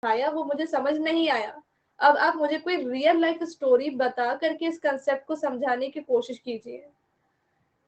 पढ़ाया वो मुझे समझ नहीं आया, अब आप मुझे कोई रियल लाइफ स्टोरी बता करके इस कंसेप्ट को समझाने की कोशिश कीजिए।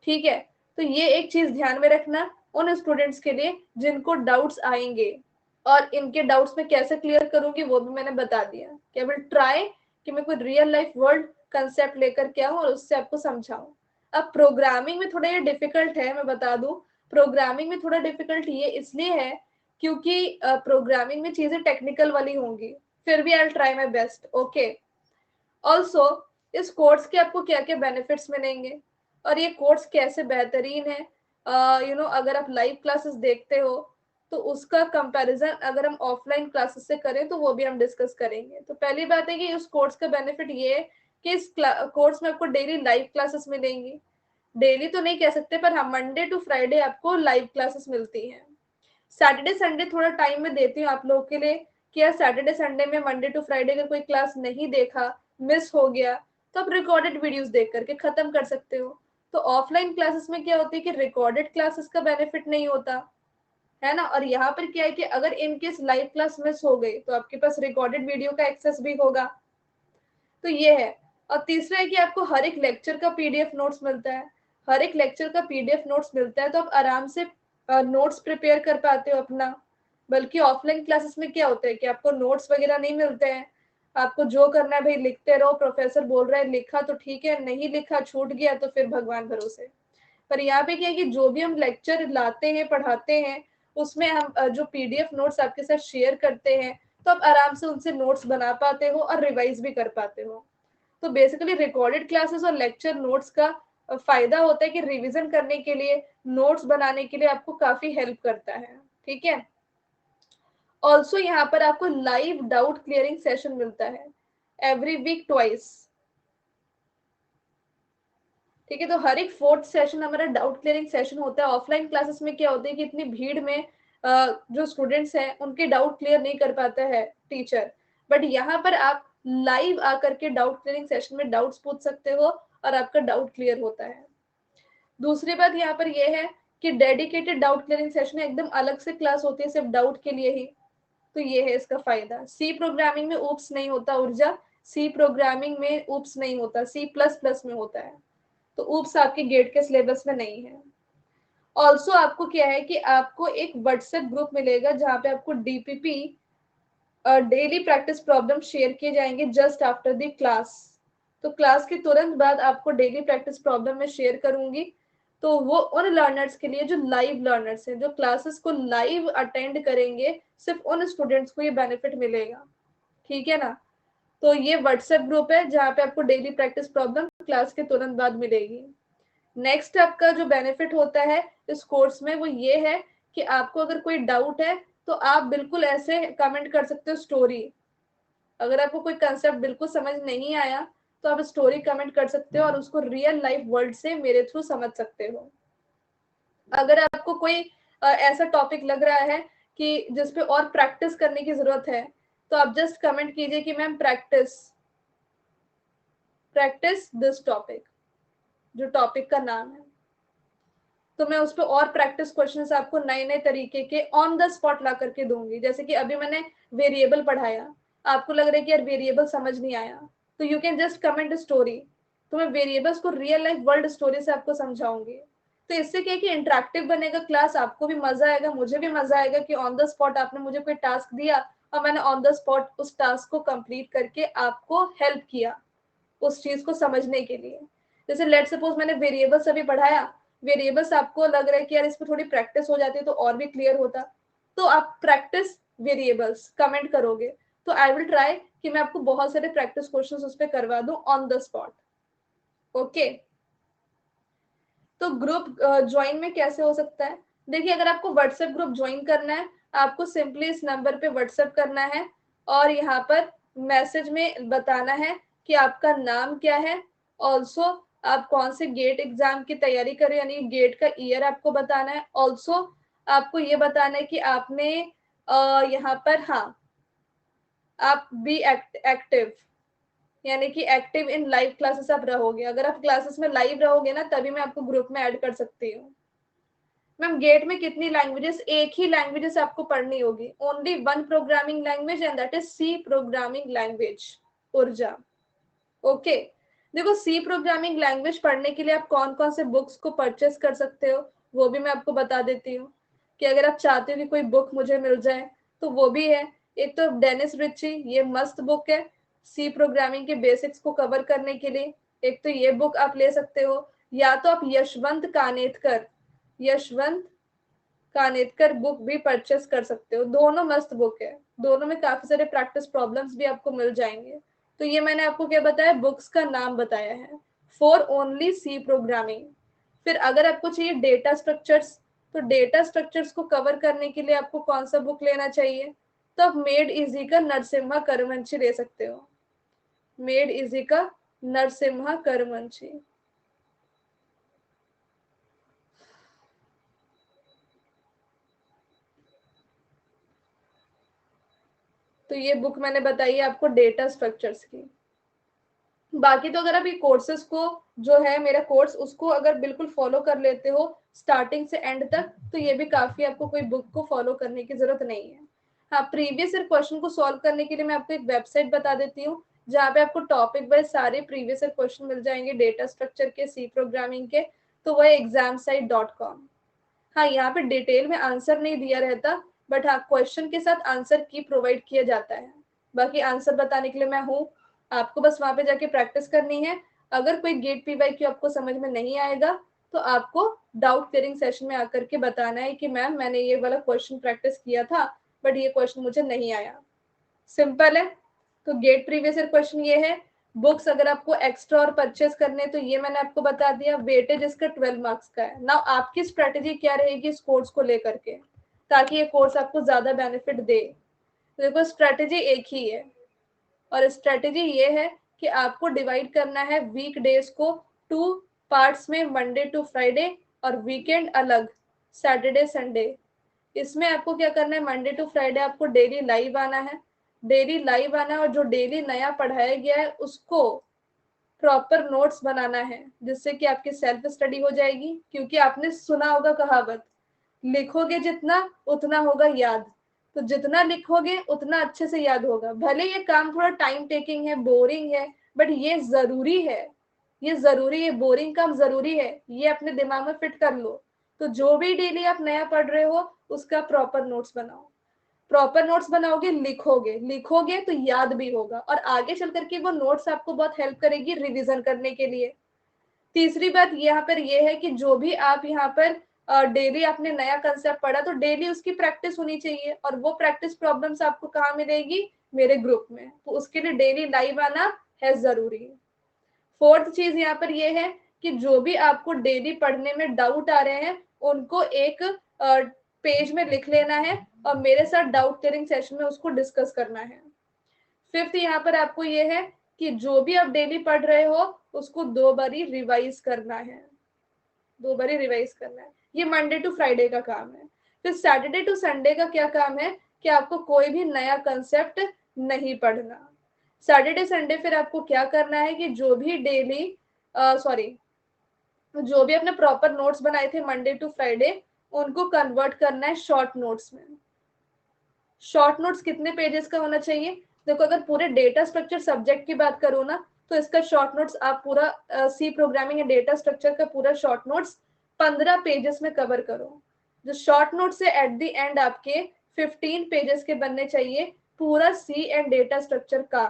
ठीक है, तो ये एक चीज ध्यान में रखना उन स्टूडेंट्स के लिए जिनको डाउट्स आएंगे, और इनके डाउट्स में कैसे क्लियर करूंगी वो भी मैंने बता दिया कि आई विल ट्राई कि मैं कोई रियल लाइफ वर्ल्ड कंसेप्ट लेकर के आऊं और उससे आपको समझाऊं। अब प्रोग्रामिंग में थोड़ा ये डिफिकल्ट है, मैं बता दूं, प्रोग्रामिंग में थोड़ा डिफिकल्ट ये इसलिए है क्योंकि प्रोग्रामिंग में चीजें टेक्निकल वाली होंगी, फिर भी I will try my best. Okay, also इस कोर्स के आपको क्या क्या बेनिफिट्स मिलेंगे और ये कोर्स कैसे बेहतरीन है, अगर आप लाइव क्लासेस देखते हो तो उसका कंपैरिजन अगर हम ऑफलाइन क्लासेस से करें तो वो भी हम डिस्कस करेंगे। तो पहली बात है कि उस कोर्स का बेनिफिट ये है कि इस कोर्स में आपको डेली लाइव क्लासेस मिलेंगी। डेली तो नहीं कह सकते, पर हाँ, मंडे टू फ्राइडे आपको लाइव क्लासेस मिलती हैं। सैटरडे संडे थोड़ा टाइम में देती हूँ आप लोगों के लिए कि यार सैटरडे संडे में मंडे टू फ्राइडे अगर कोई क्लास नहीं देखा, मिस हो गया, तो आप रिकॉर्डेड वीडियोस देख करके खत्म कर सकते हो। तो ऑफलाइन क्लासेस में क्या होती है कि रिकॉर्डेड क्लासेस का बेनिफिट नहीं होता है ना, और यहाँ पर क्या है कि अगर इनकेस लाइव क्लास मिस हो गई तो आपके पास रिकॉर्डेड वीडियो का एक्सेस भी होगा। तो ये है। और तीसरा है कि आपको हर एक लेक्चर का पीडीएफ नोट्स मिलता है, हर एक लेक्चर का पीडीएफ नोट्स मिलता है, तो आप आराम से नोट्स प्रिपेयर कर पाते हो अपना। बल्कि ऑफलाइन क्लासेस में क्या होता है कि आपको नोट्स वगैरह नहीं मिलते हैं, आपको जो करना है भाई लिखते रहो, प्रोफेसर बोल रहा है लिखा तो ठीक है, नहीं लिखा छूट गया तो फिर भगवान भरोसे। पर यहाँ पे क्या है कि जो भी हम लेक्चर लाते हैं पढ़ाते हैं उसमें हम जो पीडीएफ नोट्स आपके साथ शेयर करते हैं, तो आप आराम से उनसे नोट्स बना पाते हो और रिवाइज भी कर पाते हो। तो बेसिकली रिकॉर्डेड क्लासेस और लेक्चर नोट्स का फायदा होता है कि रिवीजन करने के लिए, नोट्स बनाने के लिए आपको काफी हेल्प करता है। ठीक है, ऑल्सो यहाँ पर आपको लाइव डाउट क्लियरिंग सेशन मिलता है एवरी वीक ट्वाइस। ठीक है, तो हर एक फोर्थ सेशन हमारा डाउट क्लियरिंग सेशन होता है। ऑफलाइन क्लासेस में क्या होता है कि इतनी भीड़ में जो स्टूडेंट्स हैं उनके डाउट क्लियर नहीं कर पाता है टीचर, बट यहाँ पर आप लाइव आकर के डाउट क्लियरिंग सेशन में डाउट्स पूछ सकते हो और आपका डाउट क्लियर होता है। दूसरी बात यहाँ पर यह है कि डेडिकेटेड डाउट क्लियरिंग सेशन एकदम अलग से क्लास होती है सिर्फ डाउट के लिए ही। तो ये है इसका फायदा। सी प्रोग्रामिंग में ऊप्स नहीं होता ऊर्जा, सी प्रोग्रामिंग में ऊप्स नहीं होता, सी प्लस प्लस में होता है। तो ऊप्स आपके गेट के सिलेबस में नहीं है। ऑल्सो आपको क्या है कि आपको एक व्हाट्सएप ग्रुप मिलेगा जहां पे आपको DPP daily practice problem share किए जाएंगे जस्ट आफ्टर द क्लास। तो क्लास के तुरंत बाद आपको डेली प्रैक्टिस प्रॉब्लम में शेयर करूंगी। तो वो उन लर्नर्स के लिए जो लाइव लर्नर्स हैं, जो क्लासेस को लाइव अटेंड करेंगे, सिर्फ उन स्टूडेंट्स को ये बेनिफिट मिलेगा। ठीक है ना, तो ये व्हाट्सएप ग्रुप है जहाँ पे आपको डेली प्रैक्टिस प्रॉब्लम क्लास के तुरंत बाद मिलेगी। नेक्स्ट आपका जो बेनिफिट होता है इस कोर्स में वो ये है कि आपको अगर कोई डाउट है तो आप बिल्कुल ऐसे कमेंट कर सकते हो स्टोरी। अगर आपको कोई कंसेप्ट बिल्कुल समझ नहीं आया तो आप स्टोरी कमेंट कर सकते हो और उसको रियल लाइफ वर्ल्ड से मेरे थ्रू समझ सकते हो। अगर आपको कोई ऐसा टॉपिक लग रहा है कि जिसपे और प्रैक्टिस करने की जरूरत है तो आप जस्ट कमेंट कीजिए कि ma'am practice practice this topic, जो टॉपिक का नाम है। तो मैं उस पर और प्रैक्टिस क्वेश्चंस आपको नए नए तरीके के ऑन द स्पॉट ला करके दूंगी। जैसे कि अभी मैंने वेरिएबल पढ़ाया, आपको लग रहा है कि यार वेरिएबल समझ नहीं आया, तो you can just comment story, तो मैं वेरिएबल्स को रियल लाइफ वर्ल्ड स्टोरी से आपको समझाऊंगी। तो इससे क्या है कि इंटरेक्टिव बनेगा क्लास, आपको भी मजा आएगा, मुझे भी मजा आएगा कि ऑन द स्पॉट आपने मुझे कोई टास्क दिया और मैंने ऑन द स्पॉट उस टास्क को कंप्लीट करके आपको हेल्प किया उस चीज को समझने के लिए। जैसे लेट सपोज मैंने वेरिएबल्स अभी पढ़ाया, वेरिएबल्स आपको लग रहा है कि यार इस पर थोड़ी प्रैक्टिस हो जाती है तो और भी क्लियर होता, तो आप प्रैक्टिस वेरिएबल्स कमेंट करोगे तो आई विल ट्राई कि मैं आपको बहुत सारे प्रैक्टिस क्वेश्चंस उस पर करवा दूं ऑन द स्पॉट। ओके, तो ग्रुप ज्वाइन में कैसे हो सकता है? देखिए, अगर आपको व्हाट्सएप ग्रुप ज्वाइन करना है, आपको सिंपली इस नंबर पे व्हाट्सएप करना है और यहाँ पर मैसेज में बताना है कि आपका नाम क्या है, ऑल्सो आप कौन से गेट एग्जाम की तैयारी कर रहे हैं, यानी गेट का ईयर आपको बताना है। ऑल्सो आपको ये बताना है कि आपने यहाँ पर, हाँ, आप बी एक्टिव, यानी कि एक्टिव इन लाइव क्लासेस आप रहोगे। अगर आप क्लासेस में लाइव रहोगे ना तभी मैं आपको ग्रुप में ऐड कर सकती हूँ। मैम गेट में कितनी लैंग्वेजेस, एक ही लैंग्वेजेस आपको पढ़नी होगी, only one programming language and that is C programming language, Urja. Okay, देखो सी प्रोग्रामिंग लैंग्वेज पढ़ने के लिए आप कौन कौन से बुक्स को परचेस कर सकते हो वो भी मैं आपको बता देती हूँ, कि अगर आप चाहते हो कि कोई बुक मुझे मिल जाए तो वो भी है। एक तो डेनिस रिची, ये मस्त बुक है सी प्रोग्रामिंग के बेसिक्स को कवर करने के लिए, एक तो ये बुक आप ले सकते हो। या तो आप यशवंत कानेटकर बुक भी परचेस कर सकते हो, दोनों मस्त बुक है, दोनों में काफी सारे प्रैक्टिस प्रॉब्लम्स भी आपको मिल जाएंगे। तो ये मैंने आपको क्या बताया, बुक्स का नाम बताया है फॉर ओनली सी प्रोग्रामिंग। फिर अगर आपको चाहिए डेटा स्ट्रक्चर्स, तो डेटा स्ट्रक्चर्स को कवर करने के लिए आपको कौन सा बुक लेना चाहिए, तो आप मेड इजी का नरसिम्हा करमंची ले सकते हो, मेड इजी का नरसिम्हा करमंची। तो ये बुक मैंने बताई है आपको डेटा स्ट्रक्चर्स की। बाकी तो अगर आप ये कोर्सेज को, जो है मेरा कोर्स, उसको अगर बिल्कुल फॉलो कर लेते हो स्टार्टिंग से एंड तक, तो ये भी काफी, आपको कोई बुक को फॉलो करने की जरूरत नहीं है। हाँ, प्रीवियस ईयर क्वेश्चन को सॉल्व करने के लिए मैं आपको एक वेबसाइट बता देती हूँ, जहाँ पे आपको टॉपिक वाइज सारे प्रीवियस ईयर क्वेश्चन मिल जाएंगे डेटा स्ट्रक्चर के, सी प्रोग्रामिंग के। तो वह examsite.com। हाँ, यहाँ पे डिटेल में आंसर नहीं दिया रहता, बट हाँ क्वेश्चन के साथ आंसर की प्रोवाइड किया जाता है। बाकी आंसर बताने के लिए मैं हूँ, आपको बस वहां पे जाके प्रैक्टिस करनी है। अगर कोई गेट पीवाईक्यू आपको समझ में नहीं आएगा तो आपको डाउट क्लियरिंग सेशन में आकर के बताना है कि मैम मैंने ये वाला क्वेश्चन प्रैक्टिस किया था बट ये क्वेश्चन मुझे नहीं आया। सिंपल है। तो गेट प्रीवियस ईयर क्वेश्चन ये है। बुक्स अगर आपको एक्स्ट्रा और परचेज करने, तो ये मैंने आपको बता दिया, वेटेज इसका 12 मार्क्स का है ना। आपकी स्ट्रेटेजी क्या रहेगी इस कोर्स को लेकर के, ताकि ये कोर्स आपको ज्यादा बेनिफिट दे। तो देखो स्ट्रेटेजी एक ही है, और स्ट्रेटेजी ये है कि आपको डिवाइड करना है वीक डेज को टू पार्ट्स में, मंडे टू फ्राइडे और वीकेंड अलग, सैटरडे संडे। इसमें आपको क्या करना है, मंडे टू फ्राइडे आपको डेली लाइव आना है, डेली लाइव आना है, और जो डेली नया पढ़ाया गया है उसको प्रॉपर नोट्स बनाना है, जिससे कि आपकी सेल्फ स्टडी हो जाएगी। क्योंकि आपने सुना होगा कहावत, लिखोगे जितना उतना होगा याद। तो जितना लिखोगे उतना अच्छे से याद होगा। भले ये काम थोड़ा टाइम टेकिंग है, बोरिंग है, बट ये जरूरी है, ये जरूरी है, बोरिंग काम जरूरी है, ये अपने दिमाग में फिट कर लो। तो जो भी डेली आप नया पढ़ रहे हो उसका प्रॉपर नोट्स बनाओ, प्रॉपर नोट्स बनाओगे, लिखोगे, लिखोगे तो याद भी होगा, और आगे चल करके वो नोट्स आपको बहुत हेल्प करेगी रिवीजन करने के लिए। तीसरी बात यहाँ पर ये है कि जो भी आप यहाँ पर डेली आपने नया कंसेप्ट पढ़ा, तो डेली उसकी प्रैक्टिस होनी चाहिए, और वो प्रैक्टिस प्रॉब्लम्स आपको कहाँ मिलेगी, मेरे ग्रुप में। तो उसके लिए डेली लाइव आना है जरूरी। फोर्थ चीज यहाँ पर ये है कि जो भी आपको डेली पढ़ने में डाउट आ रहे हैं उनको एक पेज में लिख लेना है, और मेरे साथ डाउट क्लियरिंग सेशन में उसको डिस्कस करना है। फिफ्थ यहाँ पर आपको ये है कि जो भी आप डेली पढ़ रहे हो उसको 2 बारी रिवाइज करना है, 2 बारी रिवाइज करना है। ये मंडे टू फ्राइडे का काम है। फिर सैटरडे टू संडे का क्या काम है, कि आपको कोई भी नया कंसेप्ट नहीं पढ़ना। सैटरडे संडे फिर आपको क्या करना है कि जो भी डेली सॉरी जो भी अपने प्रॉपर नोट्स बनाए थे मंडे टू फ्राइडे, उनको कन्वर्ट करना है शॉर्ट नोट्स में। शॉर्ट नोट्स कितने पेजेस का होना चाहिए, देखो अगर पूरे डेटा स्ट्रक्चर सब्जेक्ट की बात करूँ ना, तो इसका शॉर्ट नोट्स आप पूरा सी प्रोग्रामिंग या डेटा स्ट्रक्चर का पूरा शॉर्ट नोट्स 15 पेजेस में कवर करो। जो शॉर्ट नोट्स से एट द एंड आपके 15 पेजेस के बनने चाहिए, पूरा सी एंड डेटा स्ट्रक्चर का।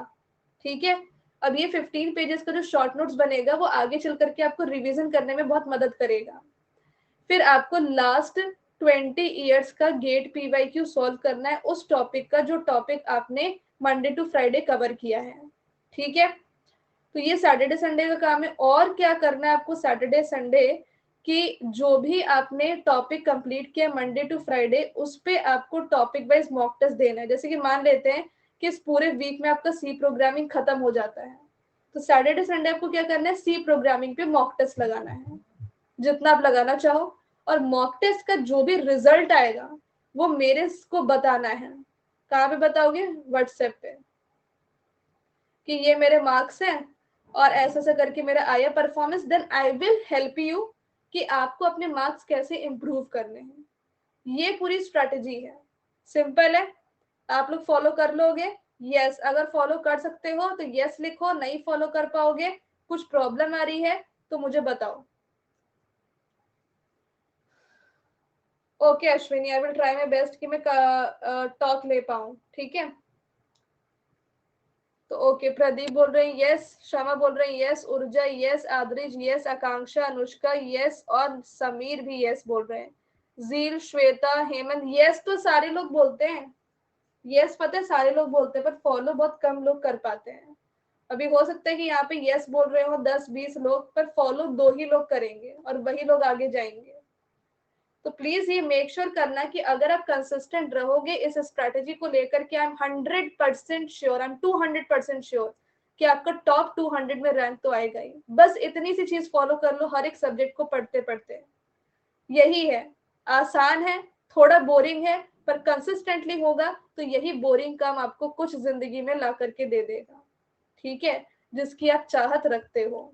ठीक है। अब ये 15 पेजेस का जो शॉर्ट नोट्स बनेगा वो आगे चल करके आपको रिवीजन करने में बहुत मदद करेगा। फिर आपको लास्ट 20 ईयर्स का गेट पीवाईक्यू सॉल्व करना है, उस टॉपिक का जो टॉपिक आपने मंडे टू फ्राइडे कवर किया है। ठीक है। तो ये सैटरडे संडे का काम है। और क्या करना है आपको सैटरडे संडे, कि जो भी आपने टॉपिक कंप्लीट किया मंडे टू फ्राइडे, उस पे आपको टॉपिक वाइज मॉक टेस्ट देना है। जैसे कि मान लेते हैं कि इस पूरे वीक में आपका सी प्रोग्रामिंग खत्म हो जाता है, तो सैटरडे संडे आपको क्या करना है, सी प्रोग्रामिंग पे मॉक टेस्ट लगाना है, जितना आप लगाना चाहो। और मॉक टेस्ट का जो भी रिजल्ट आएगा वो मेरे को बताना है। कहाँ पे बताओगे, व्हाट्सएप पे, कि ये मेरे मार्क्स हैं और ऐसा ऐसा करके मेरा आया performance, then I will help you कि आपको अपने मार्क्स कैसे इंप्रूव करने हैं। ये पूरी स्ट्रैटेजी है, सिंपल है। आप लोग फॉलो कर लोगे? यस। अगर फॉलो कर सकते हो तो यस लिखो, नहीं फॉलो कर पाओगे, कुछ प्रॉब्लम आ रही है तो मुझे बताओ। Okay Ashwini, I will try my best कि मैं टॉक ले पाऊं, ठीक है। तो ओके, प्रदीप बोल रहे हैं यस, शमा बोल रहे हैं यस, ऊर्जा यस, आदरिज यस, आकांक्षा, अनुष्का यस, और समीर भी यस बोल रहे हैं। जील, श्वेता, हेमंत यस तो सारे लोग बोलते हैं, यस पता है सारे लोग बोलते हैं, पर फॉलो बहुत कम लोग कर पाते हैं। अभी हो सकता है कि यहाँ पे यस बोल रहे हो 10-20 लोग, पर फॉलो 2 ही लोग करेंगे और वही लोग आगे जाएंगे। तो प्लीज ये मेक श्योर करना कि अगर आप कंसिस्टेंट रहोगे इस स्ट्रेटेजी को लेकर के, I am 100% sure, I am 200% sure कि आपका टॉप 200 में रैंक तो आएगा ही। बस इतनी सी चीज फॉलो कर लो हर एक सब्जेक्ट को पढ़ते पढ़ते, यही है। आसान है, थोड़ा बोरिंग है, पर कंसिस्टेंटली होगा तो यही बोरिंग काम आपको कुछ जिंदगी में ला करके दे देगा, ठीक है, जिसकी आप चाहत रखते हो।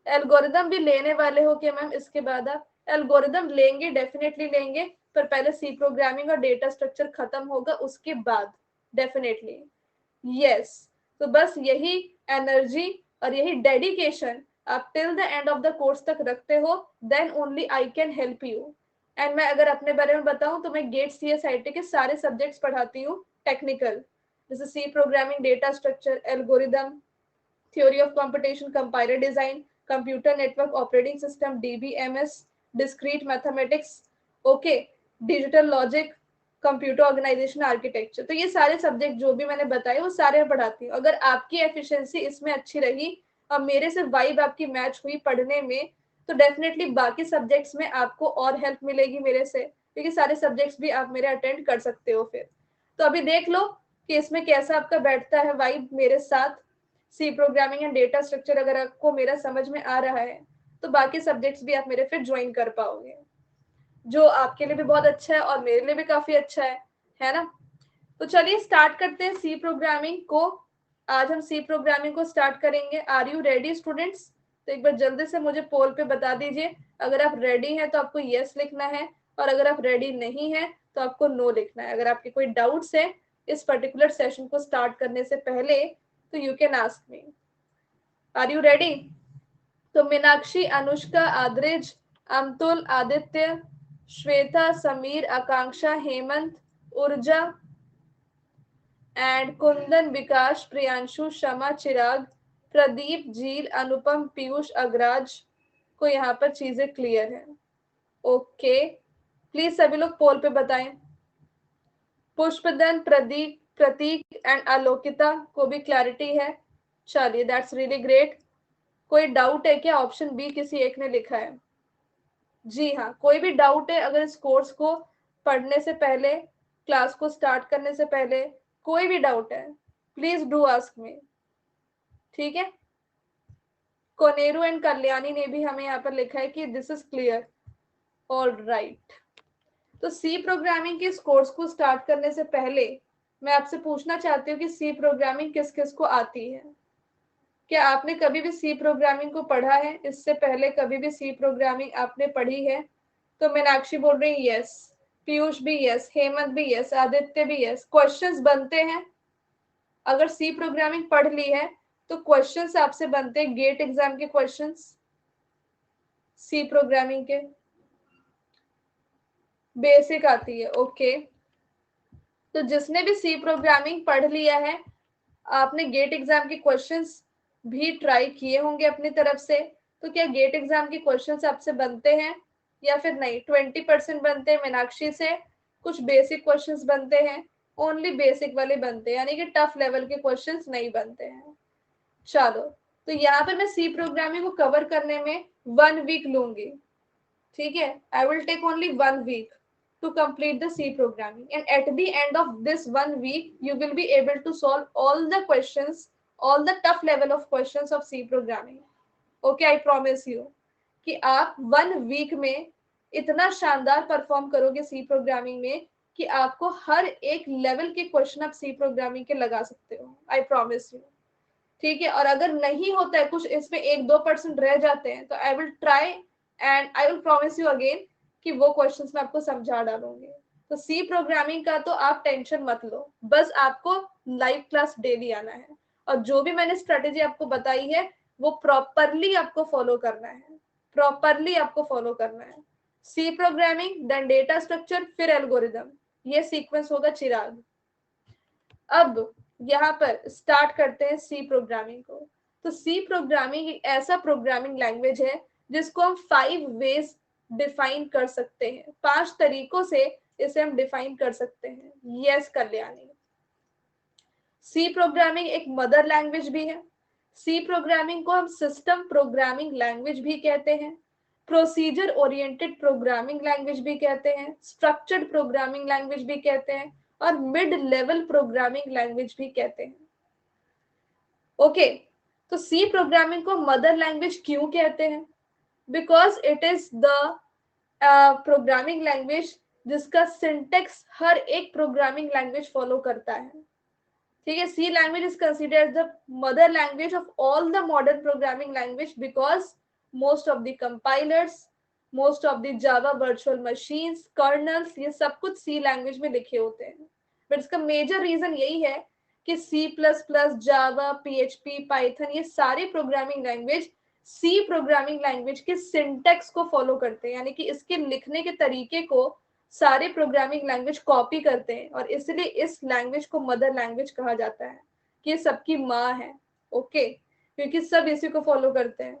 एल्गोरिदम भी लेने वाले हो कि मैम इसके बाद? आप एल्गोरिदम लेंगे, डेफिनेटली लेंगे, पर पहले सी प्रोग्रामिंग और डेटा स्ट्रक्चर खत्म होगा उसके बाद डेफिनेटली। यस। तो बस यही एनर्जी और यही डेडिकेशन आप till the end of the course तक रखते हो, then only I can help you. And मैं अगर अपने बारे में बताऊं तो मैं गेट CSIT के सारे सब्जेक्ट्स पढ़ाती हूँ टेक्निकल, जैसे C programming, data structure, algorithm, theory of computation, compiler design, computer network operating system, DBMS, discrete mathematics, okay, digital logic, computer organisation, architecture. तो ये सारे सब्जेक्ट जो भी मैंने बताए वो सारे मैं पढ़ाती हूँ। अगर आपकी एफिशिएंसी इसमें अच्छी रही और मेरे से वाइब आपकी मैच हुई पढ़ने में, तो डेफिनेटली बाकी सब्जेक्ट्स में आपको और हेल्प मिलेगी मेरे से, क्योंकि सारे सब्जेक्ट्स भी आप मेरे अटेंड कर सकते हो फिर। तो अभी देख लो कि इसमें कैसा आपका बैठता है वाइब मेरे साथ। C programming and data structure अगर आपको मेरा समझ में आ रहा है तो बाकी सब्जेक्ट्स भी आप मेरे फिर ज्वाइन कर पाओगे, जो आपके लिए भी बहुत अच्छा है और मेरे लिए भी काफी अच्छा है ना। तो चलिए स्टार्ट करते हैं सी प्रोग्रामिंग को। आज हम सी प्रोग्रामिंग को स्टार्ट करेंगे। Are you ready students? तो एक बार जल्दी से मुझे पोल पे बता दीजिए, अगर आप रेडी हैं तो आपको यस लिखना है, और अगर आप रेडी नहीं है तो आपको नो लिखना है। अगर आपके कोई डाउट्स है इस पर्टिकुलर सेशन को स्टार्ट करने से पहले तो you can ask me. Are you ready? तो मीनाक्षी, अनुष्का, आद्रिज, अमतुल, आदित्य, श्वेता, समीर, आकांक्षा, हेमंत, ऊर्जा एंड कुंदन, विकास, प्रियांशु, शमा, चिराग, प्रदीप, झील, अनुपम, पीयूष, अग्राज को यहाँ पर चीजें क्लियर है। ओके, प्लीज सभी लोग पोल पे बताएं। पुष्पदन, प्रदीप, प्रतीक एंड आलोकिता को भी क्लैरिटी है। चलिए, दैट्स रियली ग्रेट। कोई डाउट है क्या? ऑप्शन बी किसी एक ने लिखा है। जी हाँ, कोई भी डाउट है अगर इस कोर्स को पढ़ने से पहले, क्लास को स्टार्ट करने से पहले कोई भी डाउट है, प्लीज डू आस्क मी, ठीक है। कोनेरू एंड कल्याणी ने भी हमें यहाँ पर लिखा है कि this is clear. All right. तो सी प्रोग्रामिंग के इस कोर्स को स्टार्ट करने से पहले मैं आपसे पूछना चाहती हूँ कि सी प्रोग्रामिंग किस किस को आती है। क्या आपने कभी भी सी प्रोग्रामिंग को पढ़ा है? इससे पहले कभी भी सी प्रोग्रामिंग आपने पढ़ी है? तो मीनाक्षी बोल रही है यस, पीयूष भी यस, हेमंत भी यस, आदित्य भी यस। क्वेश्चंस बनते हैं, अगर सी प्रोग्रामिंग पढ़ ली है तो क्वेश्चंस आपसे बनते हैं, गेट एग्जाम के क्वेश्चंस सी प्रोग्रामिंग के, बेसिक आती है। ओके, तो जिसने भी सी प्रोग्रामिंग पढ़ लिया है, आपने गेट एग्जाम के क्वेश्चंस भी ट्राई किए होंगे अपनी तरफ से। तो क्या गेट एग्जाम के क्वेश्चंस आपसे बनते हैं या फिर नहीं? 20% बनते हैं मीनाक्षी से, कुछ बेसिक क्वेश्चंस बनते हैं, ओनली बेसिक वाले बनते हैं, यानी कि टफ लेवल के क्वेश्चंस नहीं बनते हैं। चलो, तो यहाँ पर मैं सी प्रोग्रामिंग को कवर करने में 1 वीक लूंगी, ठीक है। I will take only 1 week to complete the C programming, and at the end of this 1 week you will be able to solve all the questions, all the tough level of questions of C programming. Okay, I promise you कि आप 1 week में इतना शानदार perform करोगे सी programming में कि आपको हर एक लेवल के क्वेश्चन आप सी प्रोग्रामिंग के लगा सकते हो। आई प्रॉमिस यू, ठीक है। और अगर नहीं होता है कुछ, इसमें 1-2% रह जाते हैं, तो I will try and I will promise you again कि वो क्वेश्चंस मैं आपको समझा डालूंगी। तो सी प्रोग्रामिंग का तो आप टेंशन मत लो, बस आपको लाइव क्लास डेली आना है और जो भी मैंने स्ट्रेटेजी आपको बताई है वो प्रॉपरली आपको फॉलो करना है, प्रॉपरली आपको फॉलो करना है। C programming, then data structure, फिर एल्गोरिदम, ये सीक्वेंस होगा चिराग। अब यहाँ पर स्टार्ट करते हैं सी प्रोग्रामिंग को। तो सी प्रोग्रामिंग एक ऐसा प्रोग्रामिंग लैंग्वेज है जिसको हम 5 वेज डिफाइन कर सकते हैं, 5 तरीकों से इसे हम डिफाइन कर सकते हैं। यस कल्याणी, सी प्रोग्रामिंग एक मदर लैंग्वेज भी है। सी प्रोग्रामिंग को हम सिस्टम प्रोग्रामिंग लैंग्वेज भी कहते हैं, प्रोसीजर ओरिएंटेड प्रोग्रामिंग लैंग्वेज भी कहते हैं, स्ट्रक्चर्ड प्रोग्रामिंग लैंग्वेज भी कहते हैं और मिड लेवल प्रोग्रामिंग लैंग्वेज भी कहते हैं। ओके, तो सी प्रोग्रामिंग को मदर लैंग्वेज क्यों कहते हैं? Because it is the programming language जिसका सिंटेक्स हर एक प्रोग्रामिंग लैंग्वेज फॉलो करता है। ठीक है, C language is considered the mother language of all the modern programming language because most of the compilers, most of the Java virtual machines, kernels, ये सब कुछ सी लैंग्वेज में लिखे होते हैं। बट इसका मेजर रीजन यही है कि C plus plus, Java, PHP, Python, ये सारे programming language C programming language के सिंटेक्स को फॉलो करते हैं, यानी कि इसके लिखने के तरीके को सारे प्रोग्रामिंग लैंग्वेज कॉपी करते हैं और इसलिए इस लैंग्वेज को मदर लैंग्वेज कहा जाता है कि ये सबकी माँ है। ओके, क्योंकि सब इसी को फॉलो करते हैं।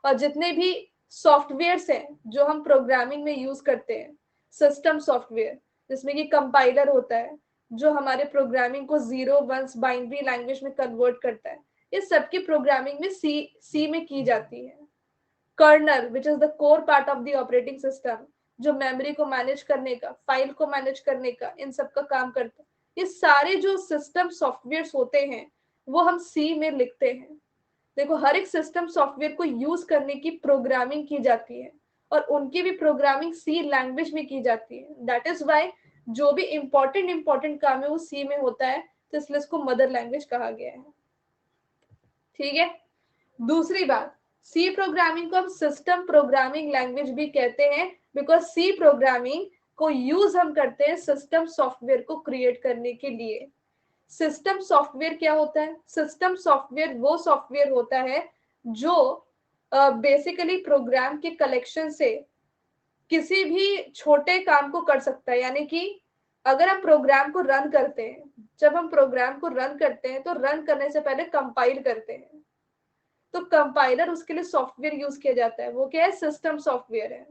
और जितने भी सॉफ्टवेयर्स हैं जो हम प्रोग्रामिंग में यूज करते हैं, सिस्टम सॉफ्टवेयर जिसमें कि कंपाइलर होता है जो हमारे प्रोग्रामिंग को जीरो वंस बाइनरी लैंग्वेज में कन्वर्ट करता है, ये सबकी प्रोग्रामिंग में सी में की जाती है। Kernel which is the core part of the operating system, जो मेमोरी को मैनेज करने का, फाइल को मैनेज करने का, इन सब का काम करता है, ये सारे जो सिस्टम सॉफ्टवेयर होते हैं वो हम सी में लिखते हैं। देखो, हर एक सिस्टम सॉफ्टवेयर को यूज करने की प्रोग्रामिंग की जाती है और उनकी भी प्रोग्रामिंग सी लैंग्वेज में की जाती है। दैट इज वाई जो भी इंपॉर्टेंट काम है वो सी में होता है, तो इसलिए इसको मदर लैंग्वेज कहा गया है। ठीक है, दूसरी बात, सी प्रोग्रामिंग को हम सिस्टम प्रोग्रामिंग लैंग्वेज भी कहते हैं बिकॉज सी प्रोग्रामिंग को यूज हम करते हैं सिस्टम सॉफ्टवेयर को क्रिएट करने के लिए। सिस्टम सॉफ्टवेयर क्या होता है? सिस्टम सॉफ्टवेयर वो सॉफ्टवेयर होता है जो बेसिकली प्रोग्राम के कलेक्शन से किसी भी छोटे काम को कर सकता है। यानी कि अगर हम प्रोग्राम को रन करते हैं, जब हम प्रोग्राम को रन करते हैं तो रन करने से पहले कंपाइल करते हैं, तो कंपाइलर उसके लिए सॉफ्टवेयर यूज किया जाता है, वो क्या है? सिस्टम सॉफ्टवेयर है।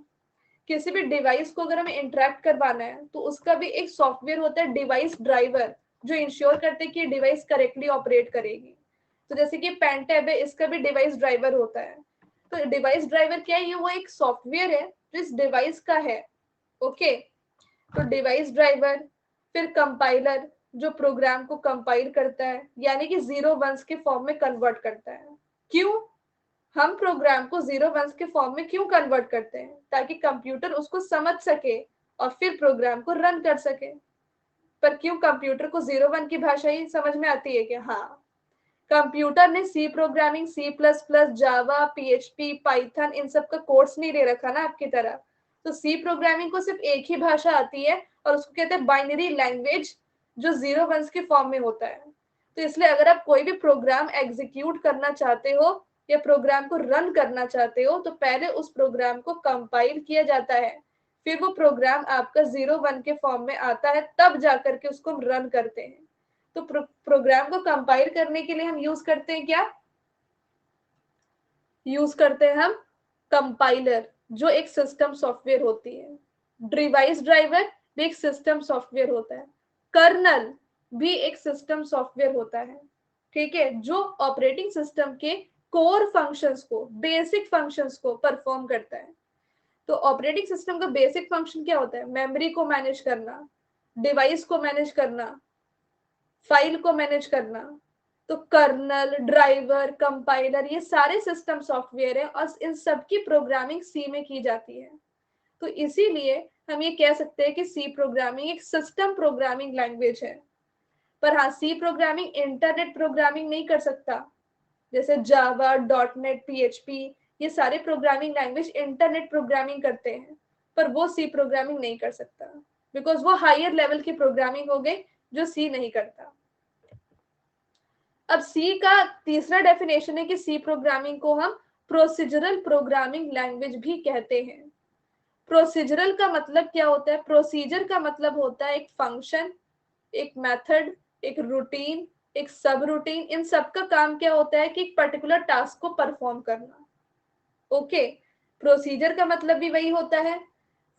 किसी भी डिवाइस को अगर हमें इंटरेक्ट करवाना है तो उसका भी एक सॉफ्टवेयर होता है, डिवाइस ड्राइवर, जो इंश्योर करते हैं कि डिवाइस करेक्टली ऑपरेट करेगी। तो जैसे कि पेन टैब है, इसका भी डिवाइस ड्राइवर होता है। तो डिवाइस ड्राइवर क्या है? ये वो एक सॉफ्टवेयर है जो इस डिवाइस का है। ओके, तो डिवाइस ड्राइवर, फिर कंपाइलर जो प्रोग्राम को कंपाइल करता है, यानी कि जीरो वंस के फॉर्म में कन्वर्ट करता है। क्यों हम प्रोग्राम को जीरो वंस के फॉर्म में क्यों कन्वर्ट करते हैं? ताकि कंप्यूटर उसको समझ सके और फिर प्रोग्राम को रन कर सके। पर क्यों कंप्यूटर को जीरो वन की भाषा ही समझ में आती है क्या? हाँ, कंप्यूटर ने C programming, C plus plus, Java, PHP, Python, इन सब का कोर्स नहीं ले रखा ना आपकी तरह। तो सी प्रोग्रामिंग को सिर्फ एक ही भाषा आती है और उसको कहते हैं बाइनरी लैंग्वेज, जो जीरो वंस के फॉर्म में होता है। तो इसलिए अगर आप कोई भी प्रोग्राम एग्जीक्यूट करना चाहते हो या प्रोग्राम को रन करना चाहते हो तो पहले उस प्रोग्राम को कंपाइल किया जाता है, फिर वो प्रोग्राम आपका जीरो वन के फॉर्म में आता है, तब जाकर के उसको हम रन करते हैं। तो प्रोग्राम को कंपाइल करने के लिए हम यूज करते हैं क्या? यूज करते हैं हम कंपाइलर, जो एक सिस्टम सॉफ्टवेयर होती है। डिवाइस ड्राइवर भी एक सिस्टम सॉफ्टवेयर होता है। कर्नल भी एक सिस्टम सॉफ्टवेयर होता है। ठीक है, जो ऑपरेटिंग सिस्टम के कोर फंक्शंस को, बेसिक फंक्शंस को परफॉर्म करता है। तो ऑपरेटिंग सिस्टम का बेसिक फंक्शन क्या होता है? मेमोरी को मैनेज करना, डिवाइस को मैनेज करना, फाइल को मैनेज करना। तो कर्नल, ड्राइवर, कंपाइलर, ये सारे सिस्टम सॉफ्टवेयर है और इन सब की प्रोग्रामिंग सी में की जाती है। तो इसीलिए हम ये कह सकते हैं कि सी प्रोग्रामिंग एक सिस्टम प्रोग्रामिंग लैंग्वेज है। पर हाँ, सी प्रोग्रामिंग इंटरनेट प्रोग्रामिंग नहीं कर सकता, जैसे जावा, डॉट नेट, पीएचपी, ये सारे प्रोग्रामिंग लैंग्वेज इंटरनेट प्रोग्रामिंग करते हैं, पर वो सी प्रोग्रामिंग नहीं कर सकता, बिकॉज वो हायर लेवल की प्रोग्रामिंग हो गई जो सी नहीं करता। अब सी का तीसरा डेफिनेशन है कि सी प्रोग्रामिंग को हम प्रोसीजरल प्रोग्रामिंग लैंग्वेज भी कहते हैं। प्रोसीजरल का मतलब क्या होता है? प्रोसीजर का मतलब होता है एक फंक्शन, एक मेथड, एक रूटीन, एक सब रूटीन। इन सब का काम क्या होता है कि एक पर्टिकुलर टास्क को परफॉर्म करना। ओके, प्रोसीजर का मतलब भी वही होता है,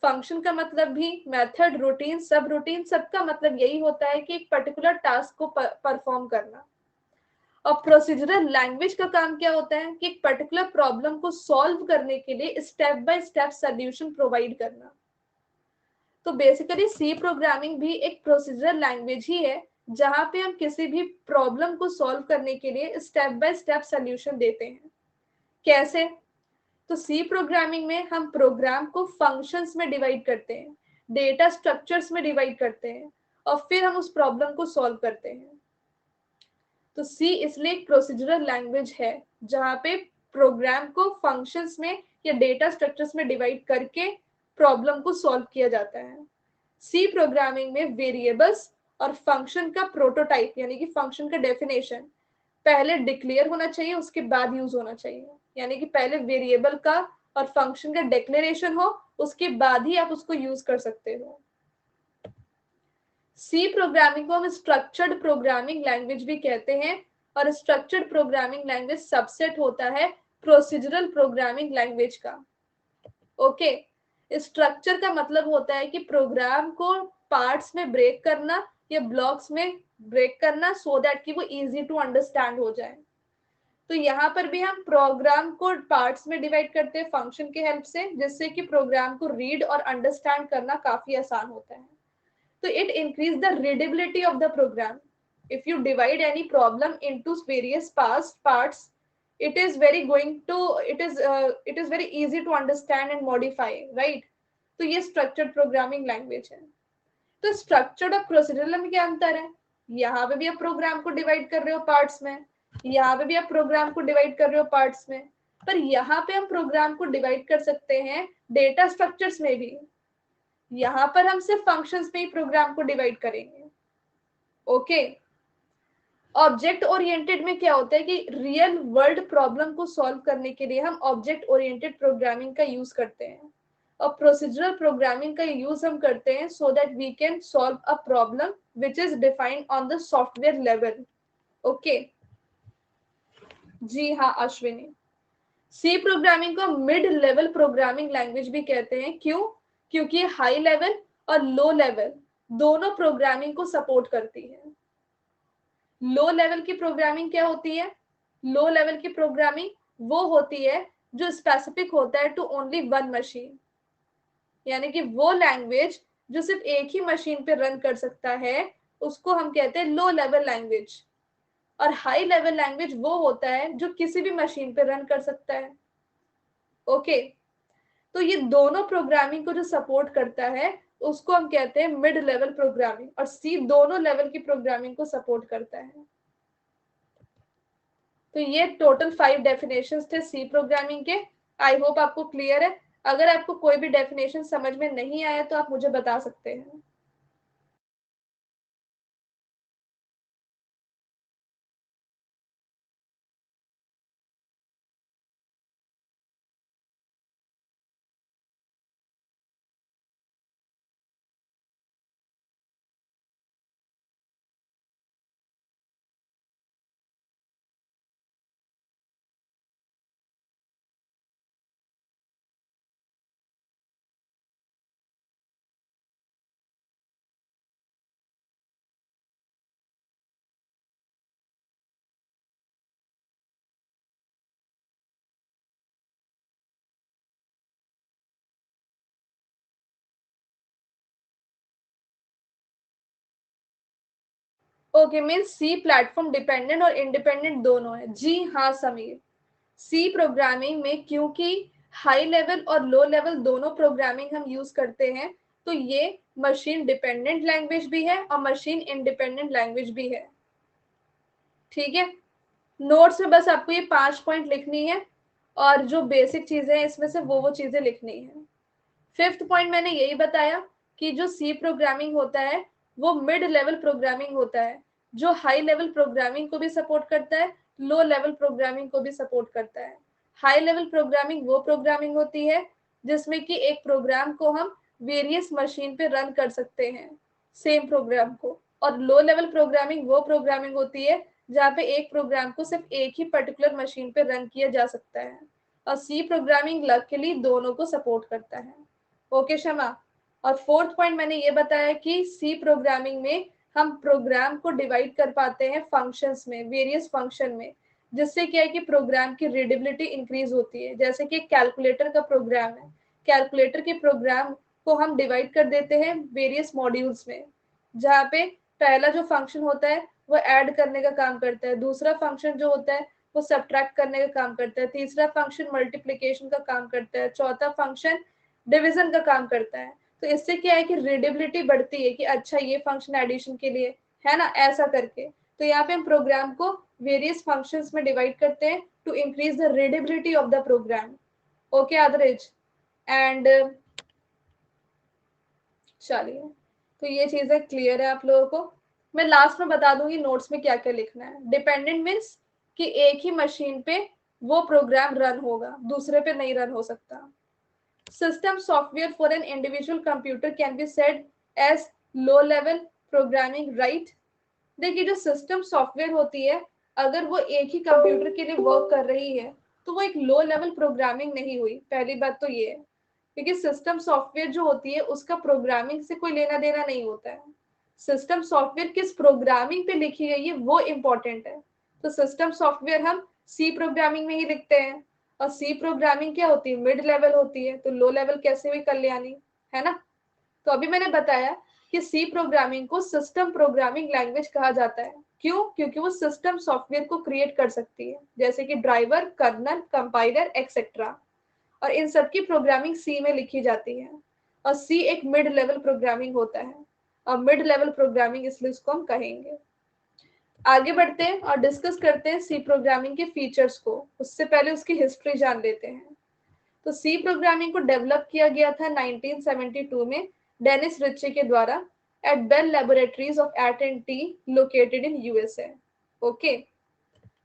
फंक्शन का मतलब भी, मेथड, रूटीन, सब रूटीन, सबका मतलब यही होता है कि एक पर्टिकुलर टास्क को परफॉर्म करना। और प्रोसीजरल लैंग्वेज का काम क्या होता है कि एक पर्टिकुलर प्रॉब्लम को सॉल्व करने के लिए step by step solution provide करना। तो बेसिकली सी प्रोग्रामिंग भी एक प्रोसीजरल लैंग्वेज ही है, जहां पे हम किसी भी प्रॉब्लम को सॉल्व करने के लिए स्टेप बाय स्टेप सॉल्यूशन देते हैं। कैसे? तो सी प्रोग्रामिंग में हम प्रोग्राम को फंक्शंस में डिवाइड करते हैं, डेटा स्ट्रक्चर्स में डिवाइड करते हैं, और फिर हम उस प्रॉब्लम को सॉल्व करते हैं। तो सी इसलिए एक प्रोसीजरल लैंग्वेज है जहां पे प्रोग्राम को फंक्शंस में या डेटा स्ट्रक्चर्स में डिवाइड करके प्रॉब्लम को सॉल्व किया जाता है। सी प्रोग्रामिंग में वेरिएबल्स और फंक्शन का प्रोटोटाइप यानी कि फंक्शन का डेफिनेशन पहले डिक्लेयर होना चाहिए, उसके बाद यूज होना चाहिए। यानी कि पहले वेरिएबल का और फंक्शन का डिक्लेरेशन हो, उसके बाद ही आप उसको यूज कर सकते हो। सी प्रोग्रामिंग को हम स्ट्रक्चर्ड प्रोग्रामिंग लैंग्वेज भी कहते हैं, और स्ट्रक्चर्ड प्रोग्रामिंग लैंग्वेज सबसेट होता है प्रोसीजरल प्रोग्रामिंग लैंग्वेज का। ओके, स्ट्रक्चर का मतलब होता है कि प्रोग्राम को पार्ट्स में ब्रेक करना या ब्लॉक्स में ब्रेक करना, सो दैट कि वो इजी टू अंडरस्टैंड हो जाए। तो यहाँ पर भी हम प्रोग्राम को पार्ट्स में डिवाइड करते हैं फंक्शन के हेल्प से, जिससे कि प्रोग्राम को रीड और अंडरस्टैंड करना काफी आसान होता है। So it increase the readability of the program. If you divide any problem into various parts, it is very easy to understand and modify, right? तो ये structured programming language है। तो structured और procedural में क्या अंतर है? यहाँ पे भी आप प्रोग्राम को डिवाइड कर रहे हो पार्ट्स में, यहाँ पे भी आप प्रोग्राम को डिवाइड कर रहे हो पार्ट्स में, पर यहाँ पे हम प्रोग्राम को डिवाइड कर सकते हैं डेटा स्ट्रक्चर्स में भी। यहाँ पर हम सिर्फ फंक्शंस में ही प्रोग्राम को डिवाइड करेंगे। ओके, ऑब्जेक्ट ओरिएंटेड में क्या होता है कि रियल वर्ल्ड प्रॉब्लम को सॉल्व करने के लिए हम ऑब्जेक्ट ओरिएंटेड प्रोग्रामिंग का यूज करते हैं, और प्रोसीजरल प्रोग्रामिंग का यूज हम करते हैं so that we can solve a problem which is defined on the software level. Okay, जी हाँ अश्विनी, सी प्रोग्रामिंग को मिड लेवल प्रोग्रामिंग लैंग्वेज भी कहते हैं। क्यों? क्योंकि हाई लेवल और लो लेवल दोनों प्रोग्रामिंग को सपोर्ट करती है। लो लेवल की प्रोग्रामिंग क्या होती है? लो लेवल की प्रोग्रामिंग वो होती है जो स्पेसिफिक होता है टू ओनली वन मशीन, यानी कि वो लैंग्वेज जो सिर्फ एक ही मशीन पे रन कर सकता है, उसको हम कहते हैं लो लेवल लैंग्वेज। और हाई लेवल लैंग्वेज वो होता है जो किसी भी मशीन पे रन कर सकता है। ओके, तो ये दोनों प्रोग्रामिंग को जो सपोर्ट करता है उसको हम कहते हैं मिड लेवल प्रोग्रामिंग, और सी दोनों लेवल की प्रोग्रामिंग को सपोर्ट करता है। तो ये टोटल 5 डेफिनेशंस थे सी प्रोग्रामिंग के। आई होप आपको क्लियर है। अगर आपको कोई भी डेफिनेशन समझ में नहीं आया तो आप मुझे बता सकते हैं। ओके, मीन सी प्लेटफॉर्म डिपेंडेंट और इंडिपेंडेंट दोनों है। जी हाँ समीर, सी प्रोग्रामिंग में क्योंकि हाई लेवल और लो लेवल दोनों प्रोग्रामिंग हम यूज करते हैं, तो ये मशीन डिपेंडेंट लैंग्वेज भी है और मशीन इंडिपेंडेंट लैंग्वेज भी है। ठीक है, नोट्स में बस आपको ये 5 पॉइंट लिखनी है और जो बेसिक चीजें हैं इसमें से वो चीजें लिखनी है। फिफ्थ पॉइंट मैंने यही बताया कि जो सी प्रोग्रामिंग होता है वो मिड लेवल प्रोग्रामिंग होता है, जो हाई लेवल प्रोग्रामिंग को भी सपोर्ट करता है, लो लेवल प्रोग्रामिंग को भी सपोर्ट करता है। हाई लेवल प्रोग्रामिंग वो प्रोग्रामिंग होती है जिसमें कि एक प्रोग्राम को हम वेरियस मशीन पे रन कर सकते हैं, सेम प्रोग्राम को। और लो लेवल प्रोग्रामिंग वो प्रोग्रामिंग होती है जहाँ पे एक प्रोग्राम को सिर्फ एक ही पर्टिकुलर मशीन पे रन किया जा सकता है। और सी प्रोग्रामिंग लकीली दोनों को सपोर्ट करता है। ओके शमा। और फोर्थ पॉइंट मैंने ये बताया कि सी प्रोग्रामिंग में हम प्रोग्राम को डिवाइड कर पाते हैं फंक्शंस में, वेरियस फंक्शन में, जिससे क्या है कि प्रोग्राम की रीडेबिलिटी इंक्रीज होती है। जैसे कि कैलकुलेटर का प्रोग्राम है, कैलकुलेटर के प्रोग्राम को हम डिवाइड कर देते हैं वेरियस मॉड्यूल्स में, जहाँ पे पहला जो फंक्शन होता है वो ऐड करने का काम करता है, दूसरा फंक्शन जो होता है वो सब्ट्रैक्ट करने का काम करता है, तीसरा फंक्शन मल्टीप्लिकेशन का काम करता है, चौथा फंक्शन डिवीजन का काम करता है। तो इससे क्या है कि रीडेबिलिटी बढ़ती है कि अच्छा ये फंक्शन एडिशन के लिए है ना, ऐसा करके। तो यहाँ पे हम प्रोग्राम को वेरियस फंक्शंस में डिवाइड करते हैं to increase the readability of the program. Okay आदरेज। एंड चलिए, तो ये चीजें क्लियर है आप लोगों को। मैं लास्ट में बता दूंगी नोट्स में क्या क्या लिखना है। डिपेंडेंट मीन्स कि एक ही मशीन पे वो प्रोग्राम रन होगा, दूसरे पे नहीं रन हो सकता। System software for an individual computer can be said as low level programming, right? देखिए जो सिस्टम सॉफ्टवेयर होती है अगर वो एक ही कंप्यूटर के लिए वर्क कर रही है तो वो एक लो लेवल प्रोग्रामिंग नहीं हुई। पहली बात तो ये है, क्योंकि सिस्टम सॉफ्टवेयर जो होती है उसका प्रोग्रामिंग से कोई लेना देना नहीं होता है। सिस्टम सॉफ्टवेयर किस प्रोग्रामिंग पे लिखी गई है वो इम्पोर्टेंट है। तो सिस्टम सॉफ्टवेयर हम सी प्रोग्रामिंग में ही लिखते हैं, और सी प्रोग्रामिंग क्या होती है, मिड लेवल होती है। तो लो लेवल कैसे हुई कल्याणी, है ना। तो अभी मैंने बताया कि सी प्रोग्रामिंग को सिस्टम प्रोग्रामिंग लैंग्वेज कहा जाता है। क्यों? क्योंकि वो सिस्टम सॉफ्टवेयर को क्रिएट कर सकती है, जैसे कि ड्राइवर, कर्नल, कंपाइलर एक्सेट्रा। और इन सब की प्रोग्रामिंग सी में लिखी जाती है। और सी एक मिड लेवल प्रोग्रामिंग होता है, और मिड लेवल प्रोग्रामिंग इसलिए उसको हम कहेंगे। आगे बढ़ते हैं और डिस्कस करते हैं सी प्रोग्रामिंग के फीचर्स को। उससे पहले उसकी हिस्ट्री जान लेते हैं। तो सी प्रोग्रामिंग को डेवलप किया गया था 1972 में डेनिस रिचे के द्वारा at Bell Laboratories of AT&T located in USA. Okay.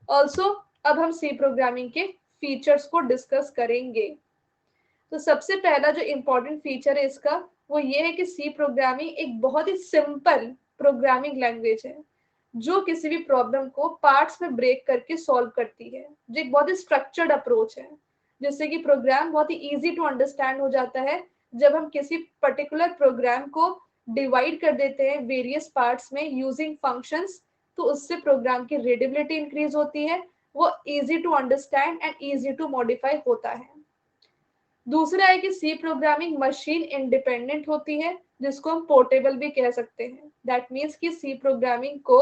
Also अब हम सी प्रोग्रामिंग के फीचर्स को डिस्कस करेंगे। तो सबसे पहला जो इम्पोर्टेंट फीचर है इसका वो ये है कि सी प्रोग्रामिंग एक बहुत ही सिंपल प्रोग्रामिंग लैंग्वेज है जो किसी भी प्रॉब्लम को पार्ट्स में ब्रेक करके सॉल्व करती है। जो एक बहुत ही स्ट्रक्चर्ड अप्रोच है जिससे कि प्रोग्राम बहुत ही इजी टू अंडरस्टैंड हो जाता है। जब हम किसी पर्टिकुलर प्रोग्राम को डिवाइड कर देते हैं वेरियस पार्ट्स में यूजिंग फंक्शंस, तो उससे प्रोग्राम की रीडेबिलिटी इंक्रीज होती है, वो easy to understand and easy to modify होता है। दूसरा है कि सी प्रोग्रामिंग मशीन इंडिपेंडेंट होती है, जिसको हम पोर्टेबल भी कह सकते हैं। दैट मीन्स कि सी प्रोग्रामिंग को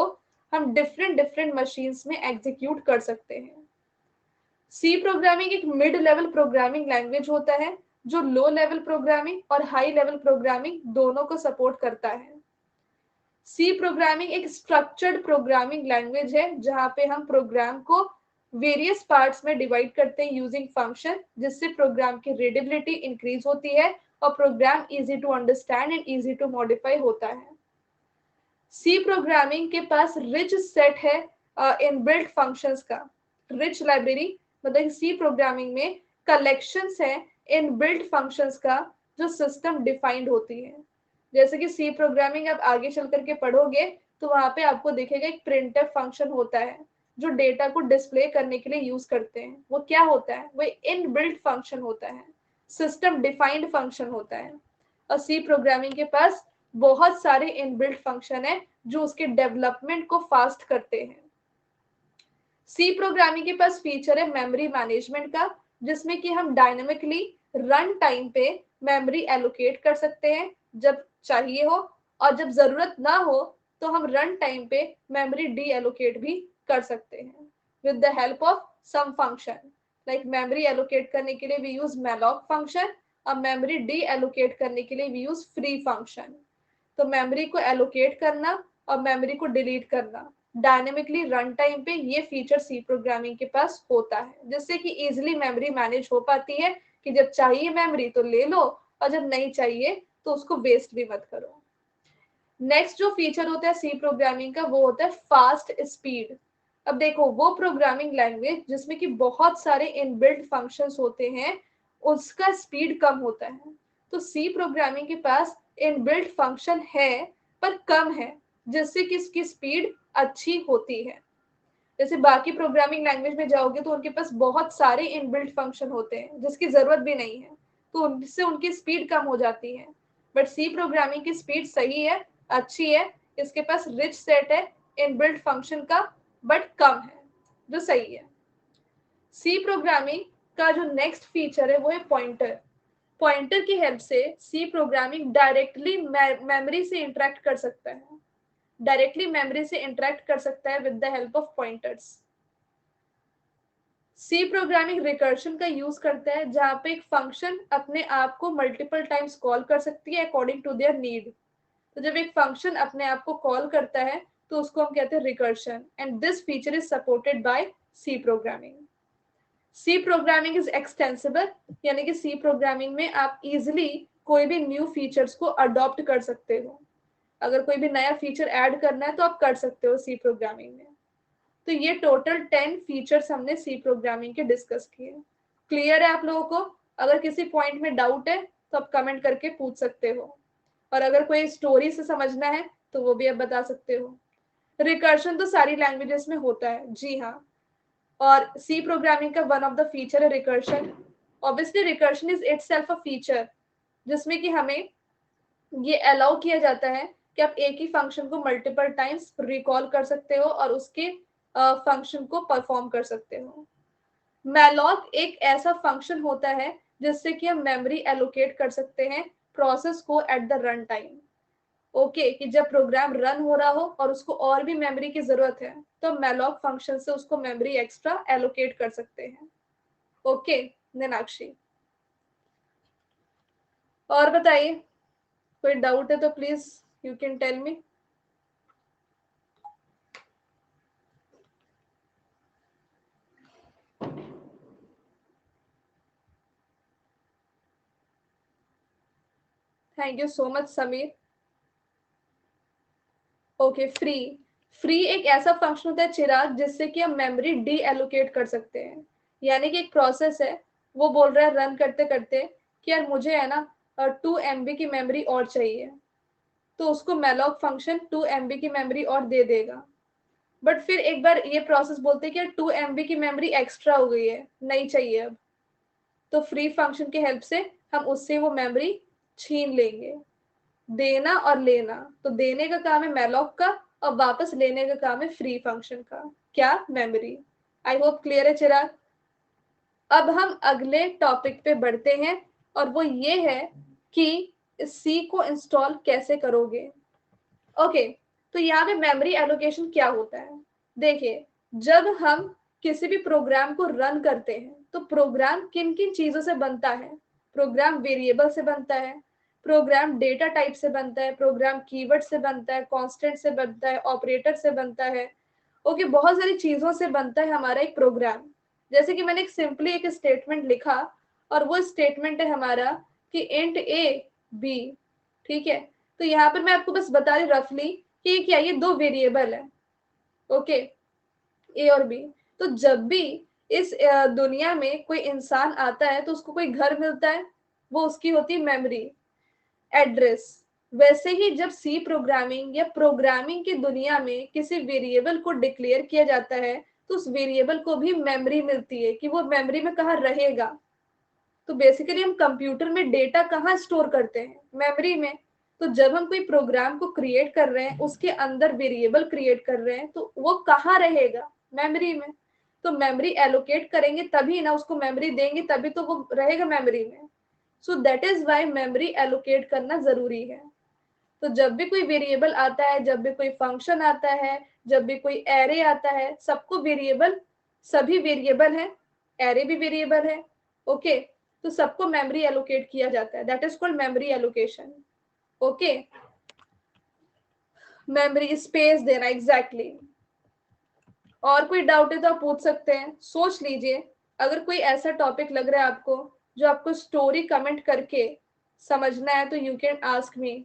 हम डिफरेंट डिफरेंट मशीन्स में एग्जीक्यूट कर सकते हैं। सी प्रोग्रामिंग एक मिड लेवल प्रोग्रामिंग लैंग्वेज होता है जो लो लेवल प्रोग्रामिंग और हाई लेवल प्रोग्रामिंग दोनों को सपोर्ट करता है। सी प्रोग्रामिंग एक स्ट्रक्चर्ड प्रोग्रामिंग लैंग्वेज है जहां पे हम प्रोग्राम को वेरियस पार्ट्स में डिवाइड करते हैं यूजिंग फंक्शन, जिससे प्रोग्राम की रीडेबिलिटी इंक्रीज होती है और program easy to understand and easy to modify होता है। सी प्रोग्रामिंग के पास रिच सेट है इनबिल्ट फंक्शंस का। रिच लाइब्रेरी मतलब सी प्रोग्रामिंग में कलेक्शंस है इनबिल्ट फंक्शंस का जो सिस्टम डिफाइंड होती है। जैसे कि सी प्रोग्रामिंग आप आगे चल करके पढ़ोगे तो वहां पे आपको दिखेगा एक प्रिंटफ फंक्शन होता है जो डेटा को डिस्प्ले करने के लिए यूज करते हैं। वो क्या होता है, वो इनबिल्ट फंक्शन होता है, सिस्टम डिफाइंड फंक्शन होता है। और सी प्रोग्रामिंग के पास बहुत सारे इनबिल्ट फंक्शन है जो उसके डेवलपमेंट को फास्ट करते हैं। सी प्रोग्रामिंग के पास फीचर है मेमोरी मैनेजमेंट का, जिसमें कि हम डायनेमिकली रन टाइम पे मेमोरी एलोकेट कर सकते हैं जब चाहिए हो, और जब जरूरत ना हो तो हम रन टाइम पे मेमोरी डी एलोकेट भी कर सकते हैं with the help of some function. Like memory allocate करने के लिए वी यूज मैलॉक फंक्शन, और मेमोरी डी एलोकेट करने के लिए वी यूज फ्री फंक्शन। तो मेमोरी को एलोकेट करना और मेमोरी को डिलीट करना डायनेमिकली रन टाइम पे ये फीचर सी प्रोग्रामिंग के पास होता है, जिससे कि इजिली मेमोरी मैनेज हो पाती है कि जब चाहिए मेमोरी तो ले लो और जब नहीं चाहिए तो उसको वेस्ट भी मत करो। नेक्स्ट जो फीचर होता है सी प्रोग्रामिंग का वो होता है फास्ट स्पीड। अब देखो वो प्रोग्रामिंग लैंग्वेज जिसमें कि बहुत सारे इनबिल्ट फंक्शंस होते हैं उसका स्पीड कम होता है। तो सी प्रोग्रामिंग के पास इनबिल्ट फंक्शन है पर कम है, जिससे कि इसकी स्पीड अच्छी होती है। जैसे बाकी प्रोग्रामिंग लैंग्वेज में जाओगे तो उनके पास बहुत सारे इनबिल्ट फंक्शन होते हैं जिसकी जरूरत भी नहीं है, तो उनसे उनकी स्पीड कम हो जाती है। बट सी प्रोग्रामिंग की स्पीड सही है, अच्छी है, इसके पास रिच सेट है इनबिल्ट फंक्शन का, बट कम है, जो सही है। सी प्रोग्रामिंग का जो नेक्स्ट फीचर है वो है पॉइंटर। पॉइंटर की हेल्प से सी प्रोग्रामिंग डायरेक्टली मेमोरी से इंटरेक्ट कर सकता है, डायरेक्टली मेमोरी से इंटरेक्ट कर सकता है with the help of pointers. C programming recursion का यूज करता है जहां पे एक फंक्शन अपने आप को मल्टीपल टाइम्स कॉल कर सकती है अकॉर्डिंग टू देयर नीड। तो जब एक फंक्शन अपने आप को कॉल करता है तो उसको हम कहते हैं recursion, and this feature is supported by C programming. C programming is extensible, यानी कि सी प्रोग्रामिंग में आप इजिली कोई भी न्यू फीचर्स को अडॉप्ट कर सकते हो। अगर कोई भी नया फीचर ऐड करना है तो आप कर सकते हो सी प्रोग्रामिंग में। तो ये टोटल 10 फीचर्स हमने सी प्रोग्रामिंग के डिस्कस किए। क्लियर है आप लोगों को? अगर किसी पॉइंट में डाउट है तो आप कमेंट करके पूछ सकते हो, और अगर कोई स्टोरी से समझना है तो वो भी आप बता सकते हो। रिकर्शन तो सारी लैंग्वेजेस में होता है, जी हाँ, और सी प्रोग्रामिंग का वन ऑफ द फीचर है recursion. Obviously recursion is itself a feature, जिसमें कि हमें ये अलाउ किया जाता है कि आप एक ही फंक्शन को मल्टीपल टाइम्स रिकॉल कर सकते हो और उसके फंक्शन को परफॉर्म कर सकते हो। मैलॉक एक ऐसा फंक्शन होता है जिससे कि हम मेमोरी एलोकेट कर सकते हैं प्रोसेस को at the run time. Okay, कि जब प्रोग्राम रन हो रहा हो और उसको और भी मेमोरी की जरूरत है तो मैलॉक फंक्शन से उसको मेमोरी एक्स्ट्रा एलोकेट कर सकते हैं। ओके मीनाक्षी, और बताइए, कोई डाउट है तो please you can tell me. Thank you so much Sameer. Okay, free. Free एक ऐसा फंक्शन होता है चिराग जिससे कि हम मेमोरी डी एलोकेट कर सकते हैं। यानी कि एक प्रोसेस है, वो बोल रहा है रन करते करते कि यार मुझे है ना 2 MB की मेमोरी और चाहिए, तो उसको मैलॉक फंक्शन 2 MB की मेमोरी और दे देगा। बट फिर एक बार ये प्रोसेस बोलते हैं कि यार 2 MB की मेमोरी एक्स्ट्रा हो गई है, नहीं चाहिए अब, तो फ्री फंक्शन की हेल्प से हम उससे वो मेमोरी छीन लेंगे। देना और लेना, तो देने का काम है मैलॉक का और वापस लेने का काम है फ्री फंक्शन का, क्या, मेमोरी। आई होप क्लियर है चिराग। अब हम अगले टॉपिक पे बढ़ते हैं और वो ये है कि सी को इंस्टॉल कैसे करोगे। ओके, तो यहाँ पे मेमोरी एलोकेशन क्या होता है। देखिए, जब हम किसी भी प्रोग्राम को रन करते हैं तो प्रोग्राम किन किन चीजों से बनता है। प्रोग्राम वेरिएबल से बनता है, प्रोग्राम डेटा टाइप से बनता है, प्रोग्राम कीवर्ड से बनता है, कांस्टेंट से बनता है, ऑपरेटर से बनता है। ओके, बहुत सारी चीजों से बनता है हमारा एक प्रोग्राम। जैसे कि मैंने एक सिंपली एक स्टेटमेंट लिखा और वो स्टेटमेंट है हमारा कि इंट ए बी, ठीक है। तो यहाँ पर मैं आपको बस बता रही रफली कि क्या, ये 2 वेरिएबल है, ओके, ए और बी। तो जब भी इस दुनिया में कोई इंसान आता है तो उसको कोई घर मिलता है, वो उसकी होती है मेमोरी, एड्रेस। वैसे ही जब सी प्रोग्रामिंग या प्रोग्रामिंग की दुनिया में किसी वेरिएबल को डिक्लेयर किया जाता है तो उस वेरिएबल को भी मेमोरी मिलती है कि वो मेमोरी में कहाँ रहेगा। तो बेसिकली हम कंप्यूटर में डेटा कहाँ स्टोर करते हैं, मेमोरी में। तो जब हम कोई प्रोग्राम को क्रिएट कर रहे हैं, उसके अंदर वेरिएबल क्रिएट कर रहे हैं, तो वो कहाँ रहेगा, मेमोरी में। तो मेमोरी एलोकेट करेंगे तभी ना, उसको मेमोरी देंगे तभी तो वो रहेगा मेमोरी में। So that is why memory allocate करना जरूरी है। तो जब भी कोई वेरिएबल आता है, जब भी कोई फंक्शन आता है, जब भी कोई एरे आता है, सबको वेरिएबल, सभी वेरिएबल है, एरे भी वेरिएबल है, ओके। तो सबको मेमोरी एलोकेट किया जाता है, that is called memory allocation. Okay, memory space देना, एग्जैक्टली। और कोई डाउट है तो आप पूछ सकते हैं, सोच लीजिए। अगर कोई ऐसा टॉपिक लग रहा है आपको जो आपको स्टोरी कमेंट करके समझना है तो you can ask me.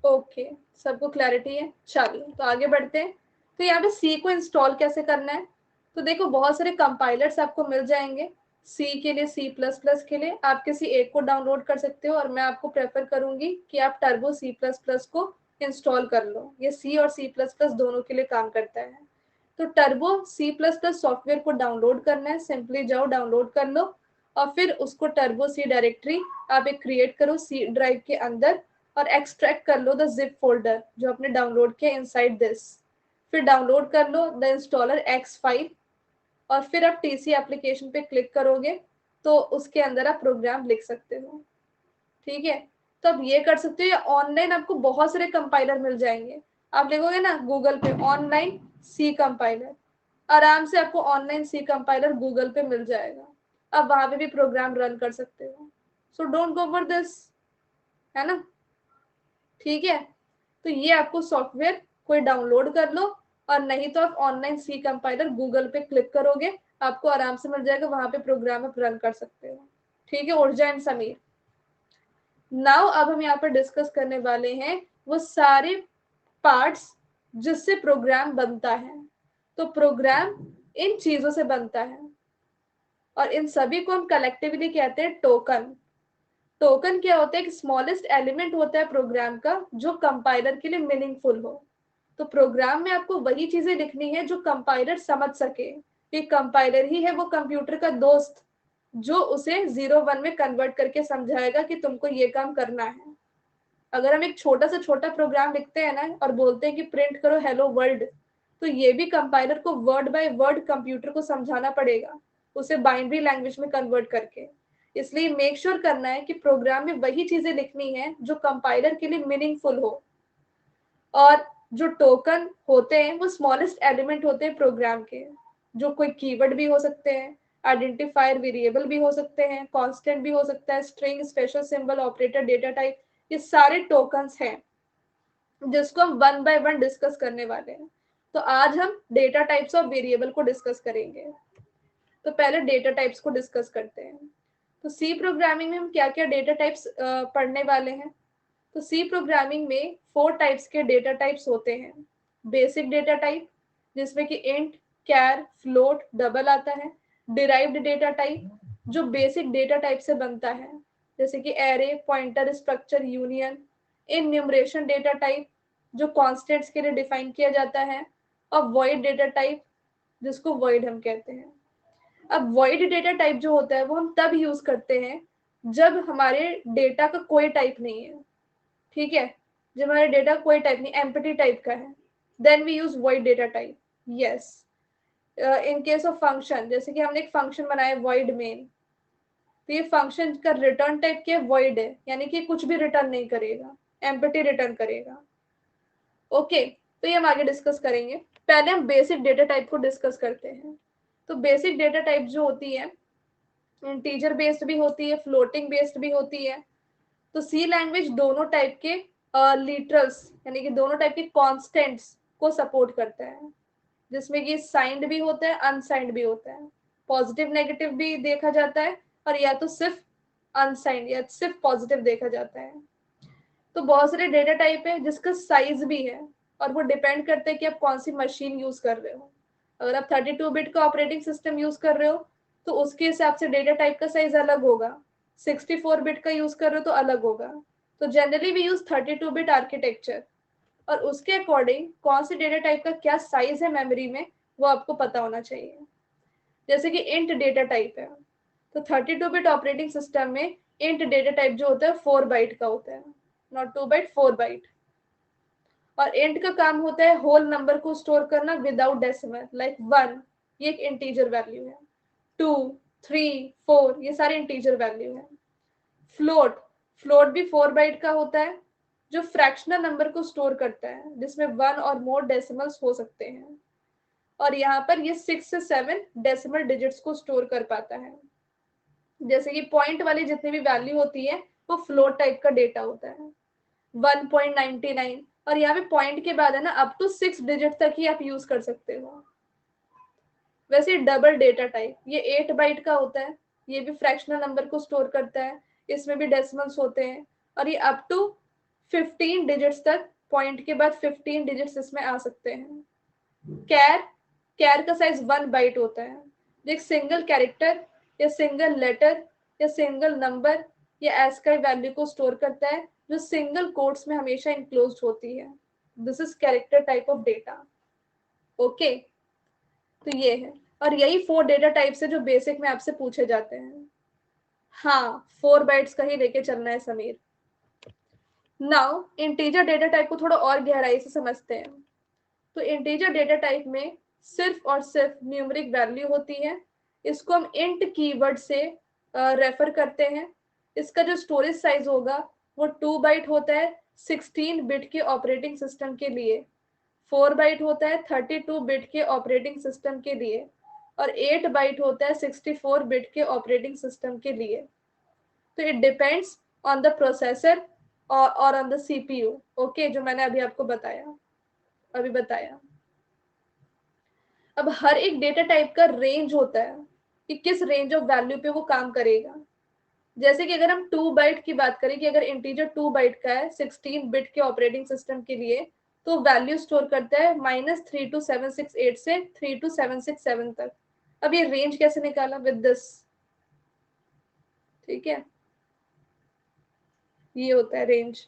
Okay, सबको क्लैरिटी है? चलिए तो आगे बढ़ते हैं। तो यहाँ पे सी को इंस्टॉल कैसे करना है? तो देखो बहुत सारे कंपाइलर्स आपको मिल जाएंगे सी के लिए, सी प्लस प्लस के लिए। आप किसी एक को डाउनलोड कर सकते हो और मैं आपको प्रेफर करूंगी कि आप टर्बो सी प्लस प्लस को इंस्टॉल कर लो। ये सी और सी प्लस प्लस दोनों के लिए काम करता है। तो turbo C plus plus software को डाउनलोड करना है, सिंपली जाओ डाउनलोड कर लो और फिर उसको टर्बो सी डायरेक्टरी आप एक क्रिएट करो सी ड्राइव के अंदर और एक्सट्रैक्ट कर लो द जिप फोल्डर जो आपने डाउनलोड किया इनसाइड दिस। फिर डाउनलोड कर लो द इंस्टॉलर एक्स फाइल और फिर आप टीसी एप्लीकेशन पे क्लिक करोगे तो उसके अंदर आप प्रोग्राम लिख सकते हो। ठीक है, तो आप ये कर सकते हो। या ऑनलाइन आपको बहुत सारे कंपाइलर मिल जाएंगे। आप लिखोगे ना गूगल पे ऑनलाइन सी कंपाइलर, आराम से आपको ऑनलाइन सी कंपाइलर गूगल पे मिल जाएगा। आप वहां पे भी प्रोग्राम रन कर सकते हो। So don't go for this, है ना? ठीक है, तो ये आपको सॉफ्टवेयर कोई डाउनलोड कर लो और नहीं तो आप ऑनलाइन सी कंपाइलर गूगल पे क्लिक करोगे आपको आराम से मिल जाएगा, वहां पे प्रोग्राम आप रन कर सकते हो। ठीक है उर्जा एंड समीर। नाउ अब हम यहाँ पर डिस्कस करने वाले हैं वो सारे पार्ट्स जिससे प्रोग्राम बनता है। तो प्रोग्राम इन चीजों से बनता है और इन सभी को हम कलेक्टिवली कहते हैं टोकन। टोकन क्या होता है? एक स्मॉलेस्ट एलिमेंट होता है प्रोग्राम का जो कंपाइलर के लिए मीनिंगफुल हो। तो प्रोग्राम में आपको वही चीजें लिखनी है जो कंपाइलर समझ सके कि कंपाइलर ही है वो कंप्यूटर का दोस्त जो उसे 0 1 में कन्वर्ट करके समझाएगा कि तुमको ये काम करना है। अगर हम एक छोटा से छोटा प्रोग्राम लिखते हैं ना और बोलते हैं कि प्रिंट करो हेलो वर्ल्ड, तो ये भी कंपाइलर को वर्ड बाय वर्ड कंप्यूटर को समझाना पड़ेगा उसे बाइनरी लैंग्वेज में कन्वर्ट करके। इसलिए मेक श्योर करना है कि प्रोग्राम में वही चीजें लिखनी है जो कंपाइलर के लिए मीनिंगफुल हो। और जो टोकन होते हैं वो स्मॉलेस्ट एलिमेंट होते हैं प्रोग्राम के, जो कोई कीवर्ड भी हो सकते हैं, आइडेंटिफायर वेरिएबल भी हो सकते हैं, कांस्टेंट भी हो सकता है, string, special symbol, operator, data type, ये सारे टोकन्स हैं जिसको हम 1 बाय 1 डिस्कस करने वाले हैं। तो आज हम डेटा टाइप्स ऑफ वेरिएबल को डिस्कस करेंगे। तो पहले डेटा टाइप्स को डिस्कस करते हैं। तो सी प्रोग्रामिंग में हम क्या क्या डेटा टाइप्स पढ़ने वाले हैं? तो सी प्रोग्रामिंग में 4 टाइप्स के डेटा टाइप्स होते हैं। बेसिक डेटा टाइप जिसमें कि इंट, कैर, फ्लोट, डबल आता है। डिराइव्ड डेटा टाइप जो बेसिक डेटा टाइप से बनता है जैसे कि array, pointer, structure, union. Enumeration data type जो कॉन्स्टेंट्स के लिए डिफाइन किया जाता है। और वॉइड डेटा टाइप जिसको वॉइड हम कहते हैं। अब वॉइड डेटा टाइप जो होता है वो हम तब यूज करते हैं जब हमारे डेटा का कोई टाइप नहीं है। ठीक है, जब हमारा डेटा कोई टाइप नहीं, एम्प्टी टाइप का है, then we use void data type. Yes, in case of function, जैसे कि हमने एक फंक्शन बनाया वॉइड मेन, तो ये फंक्शन का रिटर्न टाइप क्या वॉइड है, यानी कि कुछ भी रिटर्न नहीं करेगा, एम्प्टी रिटर्न करेगा। ओके, तो ये हम आगे डिस्कस करेंगे। पहले हम बेसिक डेटा टाइप को डिस्कस करते हैं। तो बेसिक डेटा टाइप जो होती है इंटीजर बेस्ड भी होती है, फ्लोटिंग बेस्ड भी होती है। तो सी लैंग्वेज दोनों टाइप के लिटरल्स यानी कि दोनों टाइप के कॉन्स्टेंट्स को सपोर्ट करता है, जिसमें कि साइंड भी होता है, अनसाइंड भी होता है, पॉजिटिव नेगेटिव भी देखा जाता है और या तो सिर्फ अनसाइंड या सिर्फ पॉजिटिव देखा जाता है। तो बहुत सारे डेटा टाइप है जिसका साइज भी है और वो डिपेंड करता है कि आप कौन सी मशीन यूज कर रहे हो। अगर आप 32 बिट का ऑपरेटिंग सिस्टम यूज कर रहे हो तो उसके हिसाब से डेटा टाइप का साइज अलग होगा। 64 बिट का यूज कर रहे हो तो अलग होगा। तो generally we use 32 bit architecture. और उसके अकॉर्डिंग कौन से डेटा टाइप का क्या साइज है मेमोरी में वो आपको पता होना चाहिए। जैसे कि इंट डेटा टाइप है, तो 32 बिट ऑपरेटिंग सिस्टम में इंट डेटा टाइप जो होता है 4 बाइट का होता है, नॉट 2 बाइट, 4 बाइट। और इंट का काम होता है होल नंबर को स्टोर करना विदाउट डेसिमल, लाइक 1 ये एक इंटीजर वैल्यू है, 2, 3, 4 ये सारे इंटीजर वैल्यू है। फ्लोट, फ्लोट भी 4 बाइट का होता है जो फ्रैक्शनल नंबर को स्टोर करता है जिसमें 1 और मोर डेसिमल्स हो सकते हैं। और यहाँ पर ये 6 से 7 डेसिमल डिजिट्स को स्टोर कर पाता है। जैसे कि पॉइंट वाली जितनी भी वैल्यू होती है वो फ्लोट टाइप का डेटा होता है, 1.99। और यहाँ पे पॉइंट के बाद है ना अप टू 6 डिजिट तक ही आप यूज कर सकते हो। वैसे डबल डेटा टाइप ये 8 बाइट का होता है, ये भी फ्रैक्शनल नंबर को स्टोर करता है, इसमें भी डेसिमल्स होते हैं। और ये अप टू 15 डिजिट्स तक, पॉइंट के बाद 15 डिजिट्स इसमें आ सकते हैं। कैर, कैर का साइज 1 बाइट होता है, जो एक सिंगल कैरेक्टर या सिंगल लेटर या सिंगल नंबर या एस्काई वैल्यू को स्टोर करता है जो सिंगल कोट्स में हमेशा इनक्लोज्ड होती है। This is character type of data. Okay, तो ये है, और यही 4 डेटा टाइप्स है जो बेसिक में आपसे पूछे जाते हैं। हाँ, 4 बाइट्स का ही लेके चलना है Sameer. Now integer data type को थोड़ा और गहराई से समझते हैं। तो इंटीजर डेटा टाइप में सिर्फ और सिर्फ न्यूमेरिक वैल्यू होती है, इसको हम इंट कीवर्ड से रेफर करते हैं। इसका जो स्टोरेज साइज होगा वो 2 बाइट होता है 16 बिट के ऑपरेटिंग सिस्टम के लिए, 4 बाइट होता है 32 बिट के ऑपरेटिंग सिस्टम के लिए, और 8 बाइट होता है 64 बिट के ऑपरेटिंग सिस्टम के लिए। तो it depends on the processor और ऑन द सीपीयू। ओके, जो मैंने अभी आपको बताया। अब हर एक डेटा टाइप का रेंज होता है कि किस रेंज ऑफ वैल्यू पे वो काम करेगा। जैसे कि अगर हम 2 बाइट की बात करें कि अगर इंटीजर 2 बाइट का है 16 बिट के ऑपरेटिंग सिस्टम के लिए, तो वैल्यू स्टोर करता है -32768 से 32767 तक। अब ये रेंज कैसे निकाला? विद दिस, ठीक है, ये होता है रेंज।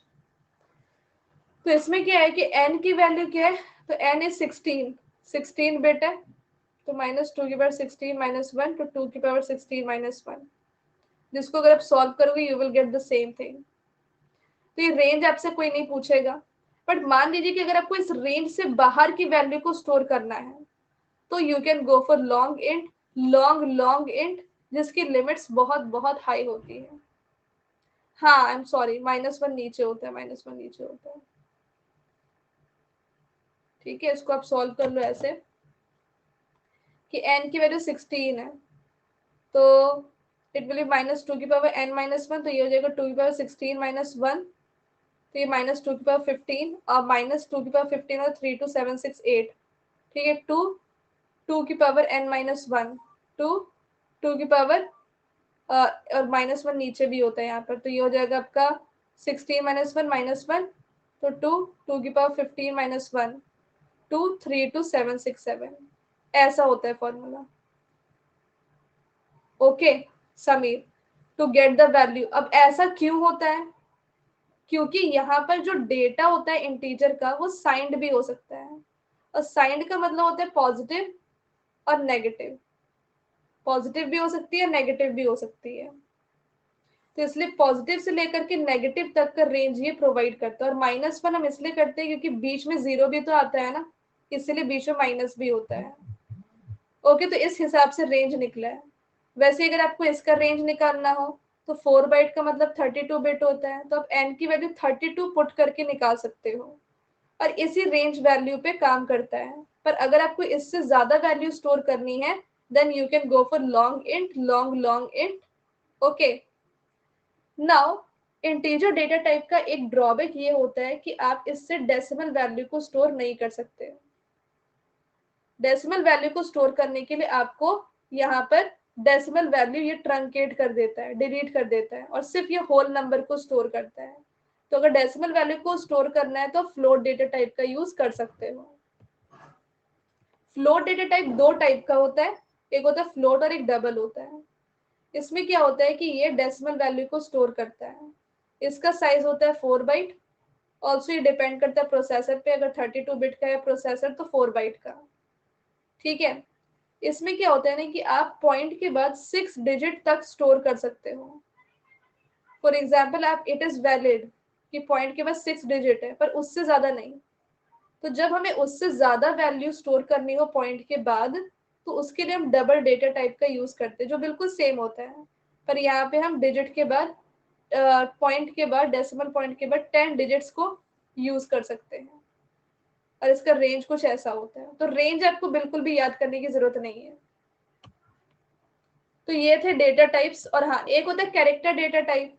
तो इसमें क्या है कि n की वैल्यू क्या है, तो n इज 16 बिट है, तो -2 की पावर 16 -1 तो 2 की पावर 16 -1, जिसको अगर आप सॉल्व करोगे you will get the same thing. तो ये रेंज आपसे कोई नहीं पूछेगा, बट मान लीजिए कि अगर आपको इस रेंज से बाहर की वैल्यू को स्टोर करना है तो you can go for long int, long int, जिसकी लिमिट्स बहुत बहुत हाई होती है। हाँ, आई एम सॉरी, -1 नीचे होता है, -1 नीचे होता है। ठीक है, इसको आप सॉल्व कर लो ऐसे कि n की वैल्यू 16 है, तो इट विल बी -2 की पावर n -1, तो ये हो जाएगा 2 की पावर 16 -1, तो ये -2 की पावर 15, और -2 की पावर 15 और 32768, ठीक है, 2 की पावर n -1, 2 की पावर और -1 नीचे भी होता है यहाँ पर, तो ये हो जाएगा आपका 16 -1 -1, तो 2 की पावर 15 -1, 2 32767, ऐसा होता है formula. Okay Sameer, to get the value. अब ऐसा क्यों होता है? क्योंकि यहाँ पर जो डेटा होता है इंटीजर का वो साइंड भी हो सकता है, और साइंड का मतलब होता है पॉजिटिव और नेगेटिव, पॉजिटिव भी हो सकती है, नेगेटिव भी हो सकती है। तो इसलिए पॉजिटिव से लेकर के नेगेटिव तक का रेंज ये प्रोवाइड करता है। और -1 हम इसलिए करते हैं क्योंकि बीच में 0 भी तो आता है ना, इसलिए बीच में माइनस भी होता है। ओके, तो इस हिसाब से रेंज निकला है। वैसे अगर आपको इसका रेंज निकालना हो तो 4 बाइट का मतलब 32 बिट होता है, तो आप n की वैल्यू 32 पुट करके निकाल सकते हो, और इसी रेंज वैल्यू पे काम करता है। पर अगर आपको इससे ज्यादा वैल्यू स्टोर करनी है then you can go for long int. Okay, now integer data type का एक ड्रॉबैक ये होता है कि आप इससे डेसिमल वैल्यू को स्टोर नहीं कर सकते। डेसिमल वैल्यू को स्टोर करने के लिए आपको यहाँ पर डेसिमल वैल्यू ये ट्रंकेट कर देता है, डिलीट कर देता है, और सिर्फ ये होल नंबर को स्टोर करता है। तो अगर डेसिमल वैल्यू को स्टोर करना है तो फ्लोट डेटा टाइप का यूज कर सकते हो। फ्लोट डेटा टाइप 2 टाइप का होता है, एक होता है फ्लोट और एक डबल होता है। इसमें क्या होता है कि ये डेसिमल वैल्यू को स्टोर करता है, इसका साइज होता है 4 बाइट, ऑल्सो ये डिपेंड करता है प्रोसेसर पे, अगर 32 बिट का है प्रोसेसर तो 4 बाइट का। ठीक है, इसमें क्या होता है ना कि आप पॉइंट के बाद 6 डिजिट तक स्टोर कर सकते हो। फॉर एग्जाम्पल आप इट इज वैलिड कि पॉइंट के बाद 6 डिजिट है, पर उससे ज्यादा नहीं। तो जब हमें उससे ज्यादा वैल्यू स्टोर करनी हो पॉइंट के बाद, तो उसके लिए हम डबल डेटा टाइप का यूज करते हैं, जो बिल्कुल सेम होता है, पर यहाँ पे हम डिजिट के बाद पॉइंट के बाद डेसिमल पॉइंट के बाद 10 डिजिट्स को यूज कर सकते हैं। और इसका रेंज कुछ ऐसा होता है, तो रेंज आपको बिल्कुल भी याद करने की जरूरत नहीं है। तो ये थे डेटा टाइप्स। और हाँ, एक होता है कैरेक्टर डेटा टाइप,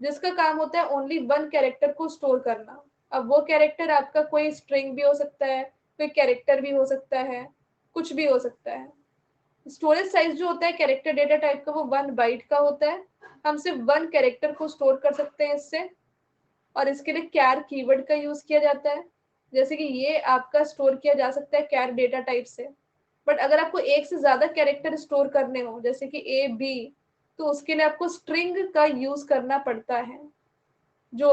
जिसका काम होता है ओनली वन कैरेक्टर को स्टोर करना। अब वो कैरेक्टर आपका कोई स्ट्रिंग भी हो सकता है, कोई कैरेक्टर भी हो सकता है, कुछ भी हो सकता है। स्टोरेज साइज जो होता है कैरेक्टर डेटा टाइप का, वो 1 बाइट का होता है। हम सिर्फ वन कैरेक्टर को स्टोर कर सकते हैं इससे, और इसके लिए कैर कीवर्ड का यूज किया जाता है। जैसे कि ये आपका स्टोर किया जा सकता है कैर डेटा टाइप से। बट अगर आपको एक से ज्यादा कैरेक्टर स्टोर करने हो, जैसे कि A B, तो उसके लिए आपको स्ट्रिंग का यूज करना पड़ता है, जो